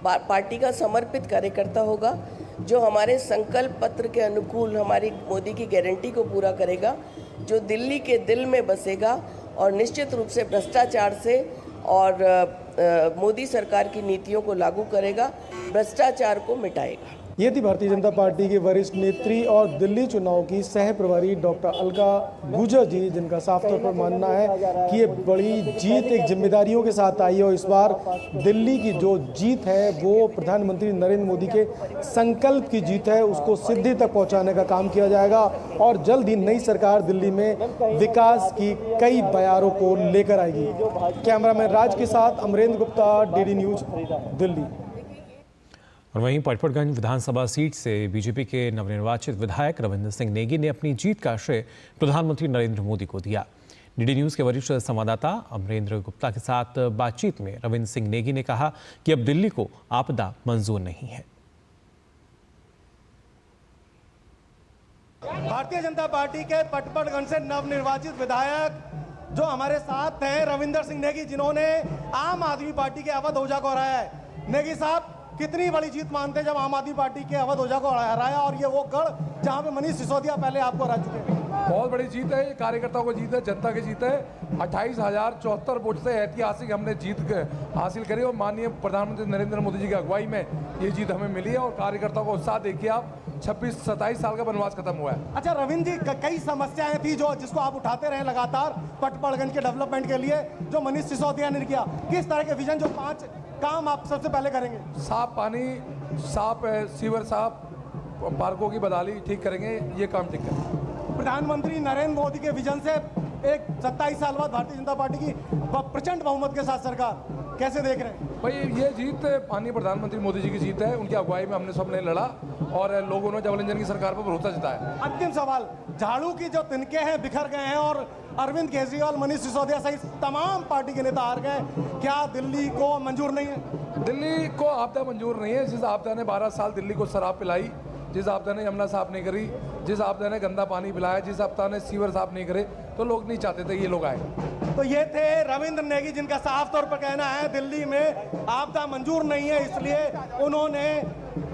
पार्टी का समर्पित कार्यकर्ता होगा जो हमारे संकल्प पत्र के अनुकूल हमारी मोदी की गारंटी को पूरा करेगा, जो दिल्ली के दिल में बसेगा और निश्चित रूप से भ्रष्टाचार से और मोदी सरकार की नीतियों को लागू करेगा, भ्रष्टाचार को मिटाएगा। ये थी भारतीय जनता पार्टी के वरिष्ठ नेत्री और दिल्ली चुनाव की सह प्रभारी डॉक्टर अलका गुर्जर जी, जिनका साफ तौर पर मानना है कि ये बड़ी जीत एक जिम्मेदारियों के साथ आई है और इस बार दिल्ली की जो जीत है वो प्रधानमंत्री नरेंद्र मोदी के संकल्प की जीत है, उसको सिद्धि तक पहुंचाने का काम किया जाएगा और जल्द ही नई सरकार दिल्ली में विकास की कई बयारों को लेकर आएगी। कैमरामैन राज के साथ अमरेंद्र गुप्ता, डीडी न्यूज, दिल्ली। और वहीं पटपड़गंज विधानसभा सीट से बीजेपी के नवनिर्वाचित विधायक रविंद्र सिंह नेगी ने अपनी जीत का श्रेय प्रधानमंत्री नरेंद्र मोदी को दिया। डीडी न्यूज़ के वरिष्ठ संवाददाता अमरेंद्र गुप्ता के साथ बातचीत में रविंद्र सिंह नेगी ने कहा कि अब दिल्ली को आपदा मंजूर नहीं है। भारतीय जनता पार्टी के पटपड़गंज से नवनिर्वाचित विधायक जो हमारे साथ हैं, रविंद्र सिंह नेगी, जिन्होंने आम आदमी पार्टी के अवध ओझा को हराया है। नेगी साहब, कितनी बड़ी जीत मानते हैं जब आम आदमी पार्टी के अवध ओझा को हराया और ये वो गढ़ जहां पे मनीष सिसोदिया पहले आपको हरा चुके हैं? बहुत बड़ी जीत है, ये कार्यकर्ताओं को जीत है, जनता की जीत है। 28,074 वोट से ऐतिहासिक हमने जीत हासिल करी और माननीय प्रधानमंत्री नरेंद्र मोदी जी की अगुवाई में ये जीत हमें मिली है और कार्यकर्ताओं को उत्साह देखिए आप, 26-27 साल का वनवास खत्म हुआ है। अच्छा रविंद्र जी, कई समस्याएं थी जिसको आप उठाते रहे लगातार पटपड़गंज के डेवलपमेंट के लिए, जो मनीष सिसोदिया ने किया, किस तरह के विजन, जो 5 काम आप सबसे पहले करेंगे? साफ पानी, साफ सीवर साफ, पार्कों की बदहाली ठीक करेंगे, ये काम ठीक करेंगे। प्रधानमंत्री नरेंद्र मोदी के विजन से एक 27 साल बाद भारतीय जनता पार्टी की प्रचंड बहुमत के साथ सरकार, कैसे देख रहे हैं? भाई ये जीत माननीय प्रधानमंत्री मोदी जी की जीत है, उनकी अगुवाई में हमने सबने लड़ा और लोगों ने डबल इंजन की सरकार पर भरोसा जताया। अंतिम सवाल, झाड़ू की जो तिनके हैं बिखर गए हैं और अरविंद केजरीवाल, मनीष सिसोदिया सहित तमाम पार्टी के नेता हार गए, क्या दिल्ली को मंजूर नहीं है? दिल्ली को आपदा मंजूर नहीं है। जिस आपदा ने 12 साल दिल्ली को शराब पिलाई, जिस आपदा ने यमुना साफ नहीं करी, जिस आपदा ने गंदा पानी पिलाया, जिस आपदा ने सीवर साफ नहीं करे, तो लोग नहीं चाहते थे ये लोग आए। तो ये थे रविंद्र नेगी, जिनका साफ तौर पर कहना है दिल्ली में आपदा मंजूर नहीं है, इसलिए उन्होंने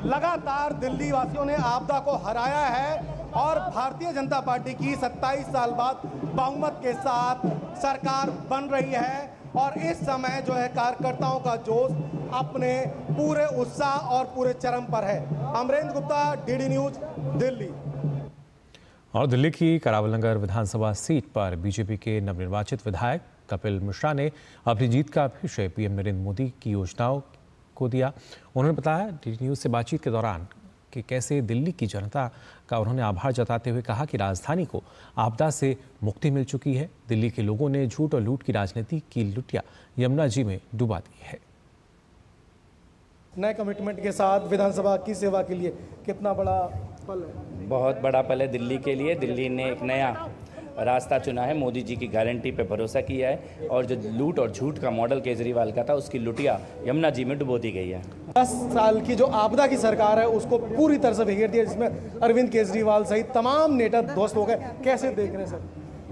लगातार दिल्ली वासियों ने आपदा को हराया है और भारतीय जनता पार्टी की 27 साल बाद बहुमत के साथ सरकार बन रही है। और इस समय जो है कार्यकर्ताओं का जोश अपने पूरे उत्साह और पूरे चरम पर है। Amrendra Gupta, DD news, Delhi. और दिल्ली की करावलनगर विधानसभा सीट पर बीजेपी के नवनिर्वाचित विधायक कपिल मिश्रा ने अपनी जीत का श्रेय पीएम नरेंद्र मोदी की योजनाओं को दिया। उन्होंने बताया डीडी न्यूज से बातचीत के दौरान कि कैसे दिल्ली की जनता का उन्होंने आभार जताते हुए कहा कि राजधानी को आपदा से मुक्ति मिल चुकी है। दिल्ली के लोगों ने झूठ और लूट की राजनीति की लुटिया यमुना जी में डुबा दी है। नए कमिटमेंट के साथ विधानसभा की सेवा के लिए कितना बड़ा पल है? बहुत बड़ा पल है दिल्ली के लिए। दिल्ली ने एक नया रास्ता चुना है, मोदी जी की गारंटी पे भरोसा किया है और जो लूट और झूठ का मॉडल केजरीवाल का था उसकी लुटिया यमुना जी में डुबो दी गई है। 10 साल की जो आपदा की सरकार है उसको पूरी तरह से बिखेर दिया, जिसमें अरविंद केजरीवाल सहित तमाम नेता ध्वस्त हो गए। कैसे देख रहे हैं सर?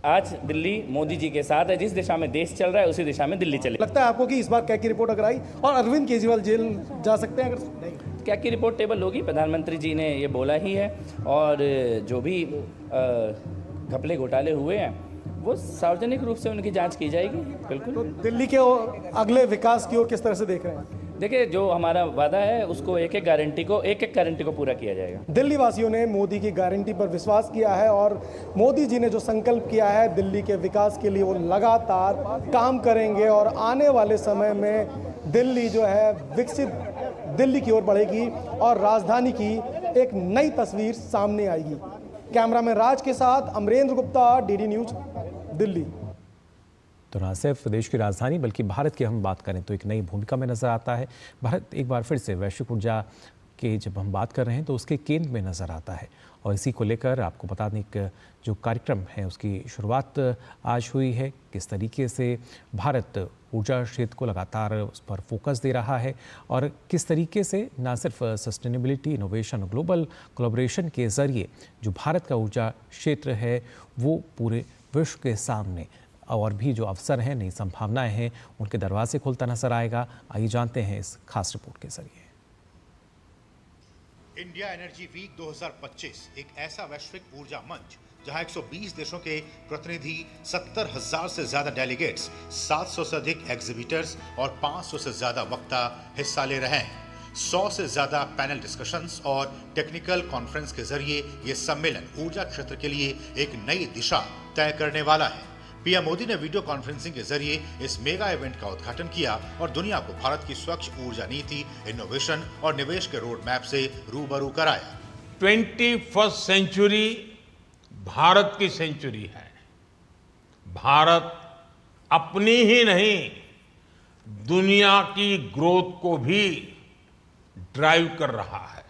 आज दिल्ली मोदी जी के साथ है, जिस दिशा में देश चल रहा है उसी दिशा में दिल्ली चले। लगता है आपको कि इस बार क्या की रिपोर्ट अगर आई और अरविंद केजरीवाल जेल जा सकते हैं? अगर नहीं, क्या की रिपोर्ट टेबल होगी, प्रधानमंत्री जी ने ये बोला ही है और जो भी घपले घोटाले हुए हैं वो सार्वजनिक रूप से उनकी जांच की जाएगी। बिल्कुल। तो दिल्ली के अगले विकास की ओर किस तरह से देख रहे हैं? देखिए, जो हमारा वादा है उसको एक एक गारंटी को पूरा किया जाएगा। दिल्ली वासियों ने मोदी की गारंटी पर विश्वास किया है और मोदी जी ने जो संकल्प किया है दिल्ली के विकास के लिए वो लगातार काम करेंगे और आने वाले समय में दिल्ली जो है विकसित दिल्ली की ओर बढ़ेगी और राजधानी की एक नई तस्वीर सामने आएगी। कैमरामैन राज के साथ अमरेंद्र गुप्ता, डीडी न्यूज, दिल्ली। तो न सिर्फ देश की राजधानी बल्कि भारत की हम बात करें तो एक नई भूमिका में नजर आता है। भारत एक बार फिर से वैश्विक ऊर्जा के जब हम बात कर रहे हैं तो उसके केंद्र में नजर आता है और इसी को लेकर आपको बता दें कि जो कार्यक्रम है उसकी शुरुआत आज हुई है। किस तरीके से भारत ऊर्जा क्षेत्र को लगातार उस पर फोकस दे रहा है और किस तरीके से न सिर्फ सस्टेनेबिलिटी, इनोवेशन, ग्लोबल कोलैबोरेशन के ज़रिए जो भारत का ऊर्जा क्षेत्र है वो पूरे विश्व के सामने और भी जो अवसर हैं, नई संभावनाएं हैं, उनके दरवाजे खुलता नजर आएगा। आइए जानते हैं इस खास रिपोर्ट के जरिए। इंडिया एनर्जी वीक 2025 एक ऐसा वैश्विक ऊर्जा मंच जहां 120 देशों के प्रतिनिधि, 70,000 से ज्यादा डेलीगेट्स, 700 से अधिक एग्जीबिटर्स और 500 से ज्यादा वक्ता हिस्सा ले रहे हैं। 100 से ज्यादा पैनल डिस्कशंस और टेक्निकल कॉन्फ्रेंस के जरिए ये सम्मेलन ऊर्जा क्षेत्र के लिए एक नई दिशा तय करने वाला है। पीएम मोदी ने वीडियो कॉन्फ्रेंसिंग के जरिए इस मेगा इवेंट का उद्घाटन किया और दुनिया को भारत की स्वच्छ ऊर्जा नीति, इनोवेशन और निवेश के रोड मैप से रूबरू कराया। 21st सेंचुरी भारत की सेंचुरी है। भारत अपनी ही नहीं दुनिया की ग्रोथ को भी ड्राइव कर रहा है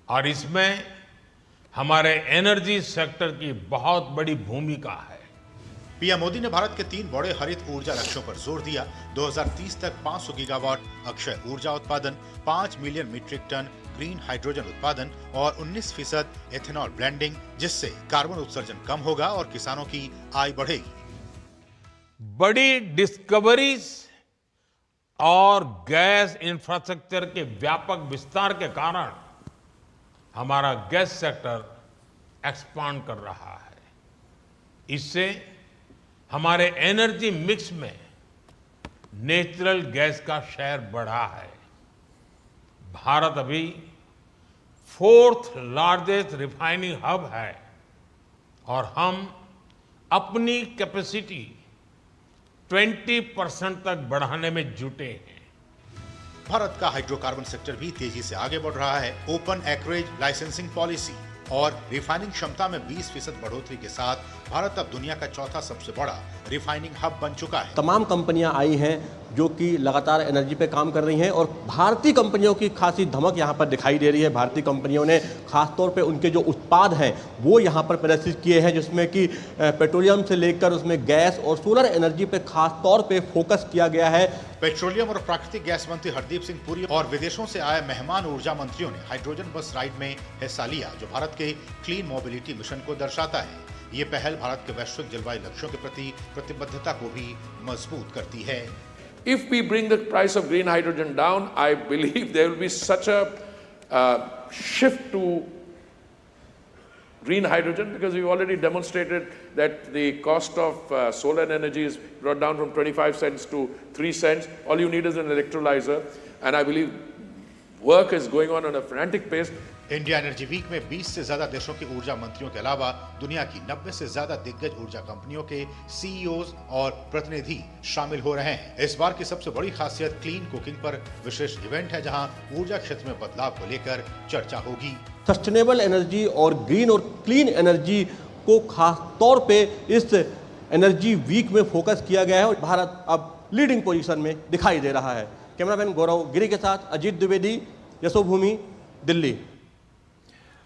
और इसमें हमारे एनर्जी सेक्टर की बहुत बड़ी भूमिका है। पीएम मोदी ने भारत के 3 बड़े हरित ऊर्जा लक्ष्यों पर जोर दिया। 2030 तक 500 गीगावाट अक्षय ऊर्जा उत्पादन, 5 million metric ton green hydrogen उत्पादन और 19% एथेनॉल ब्लेंडिंग, जिससे कार्बन उत्सर्जन कम होगा और किसानों की आय बढ़ेगी। बड़ी डिस्कवरीज और गैस इंफ्रास्ट्रक्चर के व्यापक विस्तार के कारण हमारा गैस सेक्टर एक्सपांड कर रहा है। इससे हमारे एनर्जी मिक्स में नेचुरल गैस का शेयर बढ़ा है। भारत अभी 4th लार्जेस्ट रिफाइनिंग हब है और हम अपनी कैपेसिटी 20% तक बढ़ाने में जुटे हैं। भारत का हाइड्रोकार्बन सेक्टर भी तेजी से आगे बढ़ रहा है। ओपन एक्रेज लाइसेंसिंग पॉलिसी और रिफाइनिंग क्षमता में 20% बढ़ोतरी के साथ भारत अब दुनिया का चौथा सबसे बड़ा रिफाइनिंग हब बन चुका है। तमाम कंपनियां आई हैं जो कि लगातार एनर्जी पे काम कर रही हैं और भारतीय कंपनियों की खासी धमक यहाँ पर दिखाई दे रही है। भारतीय कंपनियों ने खासतौर पे उनके जो उत्पाद हैं वो यहाँ पर प्रदर्शित किए हैं, जिसमें कि पेट्रोलियम से लेकर उसमें गैस और सोलर एनर्जी पे खास तौर पे फोकस किया गया है। पेट्रोलियम और प्राकृतिक गैस मंत्री हरदीप सिंह पुरी और विदेशों से आए मेहमान ऊर्जा मंत्रियों ने हाइड्रोजन बस राइड में हिस्सा लिया, जो भारत के क्लीन मोबिलिटी मिशन को दर्शाता है। ये पहल भारत के वैश्विक जलवायु लक्ष्यों के प्रति प्रतिबद्धता को भी मजबूत करती है। If we bring the price of green hydrogen down, I believe there will be such a shift to green hydrogen, because we've already demonstrated that the cost of solar energy is brought down from 25 cents to 3 cents. All you need is an electrolyzer, and I believe work is going on a frantic pace. India energy week में 20 से ज्यादा देशों के ऊर्जा मंत्रियों के अलावा दुनिया की 90 से ज्यादा दिग्गज ऊर्जा कंपनियों के सीईओज और प्रतिनिधि शामिल हो रहे हैं। इस बार की सबसे बड़ी खासियत क्लीन कुकिंग पर विशेष इवेंट है, जहां ऊर्जा क्षेत्र में बदलाव को लेकर चर्चा होगी। सस्टेनेबल एनर्जी और ग्रीन और क्लीन एनर्जी को खास तौर पे इस एनर्जी वीक में फोकस किया गया है और भारत अब लीडिंग पोजीशन में दिखाई दे रहा है। कैमरामैन गौरव गिरी के साथ अजीत द्विवेदी, यशोभूमि, दिल्ली।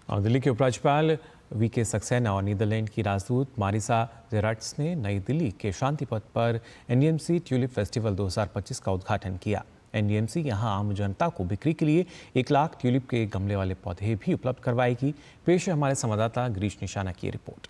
और दिल्ली के उपराज्यपाल वीके सक्सेना और नीदरलैंड की राजदूत मारिसा जेराट्स ने नई दिल्ली के शांति पथ पर एनडीएमसी ट्यूलिप फेस्टिवल 2025 का उद्घाटन किया। एनडीएमसी यहां आम जनता को बिक्री के लिए 1 लाख ट्यूलिप के गमले वाले पौधे भी उपलब्ध करवाएगी। पेश है हमारे संवाददाता गिरीश निशाना की रिपोर्ट।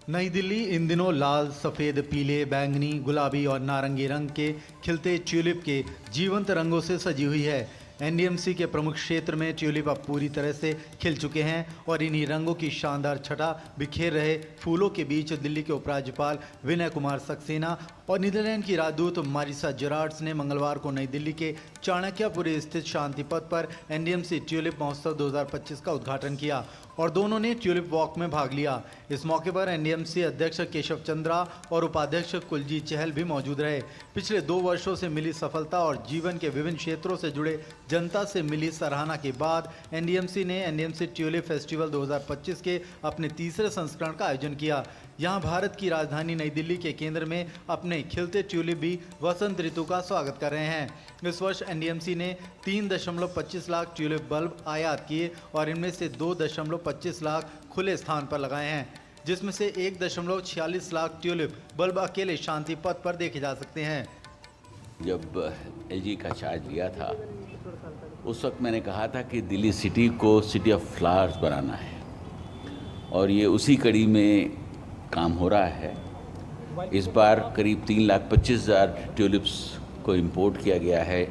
नई दिल्ली इन दिनों लाल, सफ़ेद, पीले, बैंगनी, गुलाबी और नारंगी रंग के खिलते ट्यूलिप के जीवंत रंगों से सजी हुई है। एनडीएमसी के प्रमुख क्षेत्र में ट्यूलिप अब पूरी तरह से खिल चुके हैं और इन्हीं रंगों की शानदार छटा बिखेर रहे फूलों के बीच दिल्ली के उपराज्यपाल विनय कुमार सक्सेना और नीदरलैंड की राजदूत मारिसा जेराट्स ने मंगलवार को नई दिल्ली के चाणक्यपुरी स्थित शांति पथ पर एनडीएमसी ट्यूलिप महोत्सव 2025 का उद्घाटन किया और दोनों ने ट्यूलिप वॉक में भाग लिया। इस मौके पर एनडीएमसी अध्यक्ष केशव चंद्रा और उपाध्यक्ष कुलजीत चहल भी मौजूद रहे। पिछले 2 वर्षों से मिली सफलता और जीवन के विभिन्न क्षेत्रों से जुड़े जनता से मिली सराहना के बाद एनडीएमसी ने एनडीएमसी ट्यूलिप फेस्टिवल 2025 के अपने तीसरे संस्करण का आयोजन किया। यहाँ भारत की राजधानी नई दिल्ली के केंद्र में अपने खिलते ट्यूलिप भी वसंत ऋतु का स्वागत कर रहे हैं। इस वर्ष एनडीएमसी ने 3.25 लाख ट्यूलिप बल्ब आयात किए और इनमें से 2.25 लाख खुले स्थान पर लगाए हैं, जिसमें से 1.46 लाख ट्यूलिप बल्ब अकेले शांति पथ पर देखे जा सकते हैं। जब एलजी का चार्ज लिया था उस वक्त मैंने कहा था कि दिल्ली सिटी को सिटी ऑफ फ्लावर्स बनाना है और ये उसी कड़ी में काम हो रहा है। इस बार करीब 3,25,000 ट्यूलिप्स को इंपोर्ट किया गया है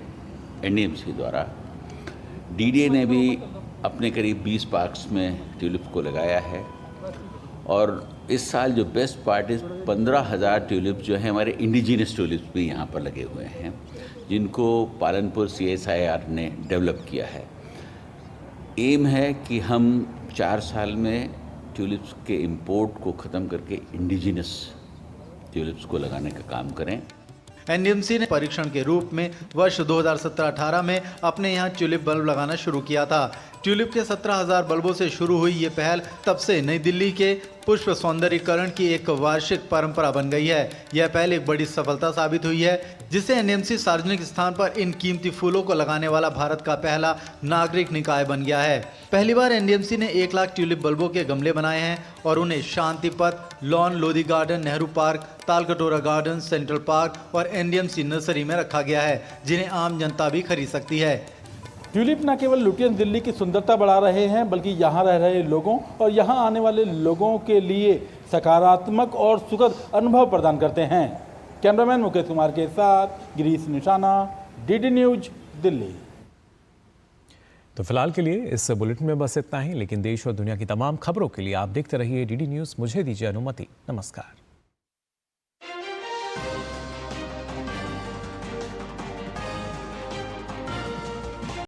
एनडीएमसी द्वारा। डीडीए ने भी अपने करीब 20 पार्क्स में ट्यूलिप्स को लगाया है और इस साल जो बेस्ट पार्ट इस 15,000 ट्यूलिप्स जो है हमारे इंडिजिनस ट्यूलिप्स भी यहाँ पर लगे हुए हैं, जिनको पालनपुर CSIR ने डेवलप किया है। एम है कि हम 4 साल में ट्यूलिप्स के इंपोर्ट को ख़त्म करके इंडिजिनस ट्यूलिप्स को लगाने का काम करें। एनडीएमसी ने परीक्षण के रूप में वर्ष 2017-18 में अपने यहाँ ट्यूलिप बल्ब लगाना शुरू किया था। ट्यूलिप के 17,000 बल्बों से शुरू हुई ये पहल तब से नई दिल्ली के पुष्प सौंदर्यीकरण की एक वार्षिक परंपरा बन गई है। यह पहल एक बड़ी सफलता साबित हुई है, जिससे एनडीएमसी सार्वजनिक स्थान पर इन कीमती फूलों को लगाने वाला भारत का पहला नागरिक निकाय बन गया है। पहली बार एनडीएमसी ने 1 लाख ट्यूलिप बल्बों के गमले बनाए हैं और उन्हें शांति पथ, lawn, Lodhi garden, Nehru park, Talkatora garden, central park और एनडीएमसी नर्सरी में रखा गया है, जिन्हें आम जनता भी खरीद सकती है। ट्यूलिप न केवल लुटियन दिल्ली की सुंदरता बढ़ा रहे हैं, बल्कि यहाँ रह रहे लोगों और यहाँ आने वाले लोगों के लिए सकारात्मक और सुखद अनुभव प्रदान करते हैं। कैमरामैन मुकेश कुमार के साथ गिरीश निशाना, डीडी न्यूज, दिल्ली। तो फिलहाल के लिए इस बुलेटिन में बस इतना ही, लेकिन देश और दुनिया की तमाम खबरों के लिए आप देखते रहिए डीडी न्यूज। मुझे दीजिए अनुमति। नमस्कार।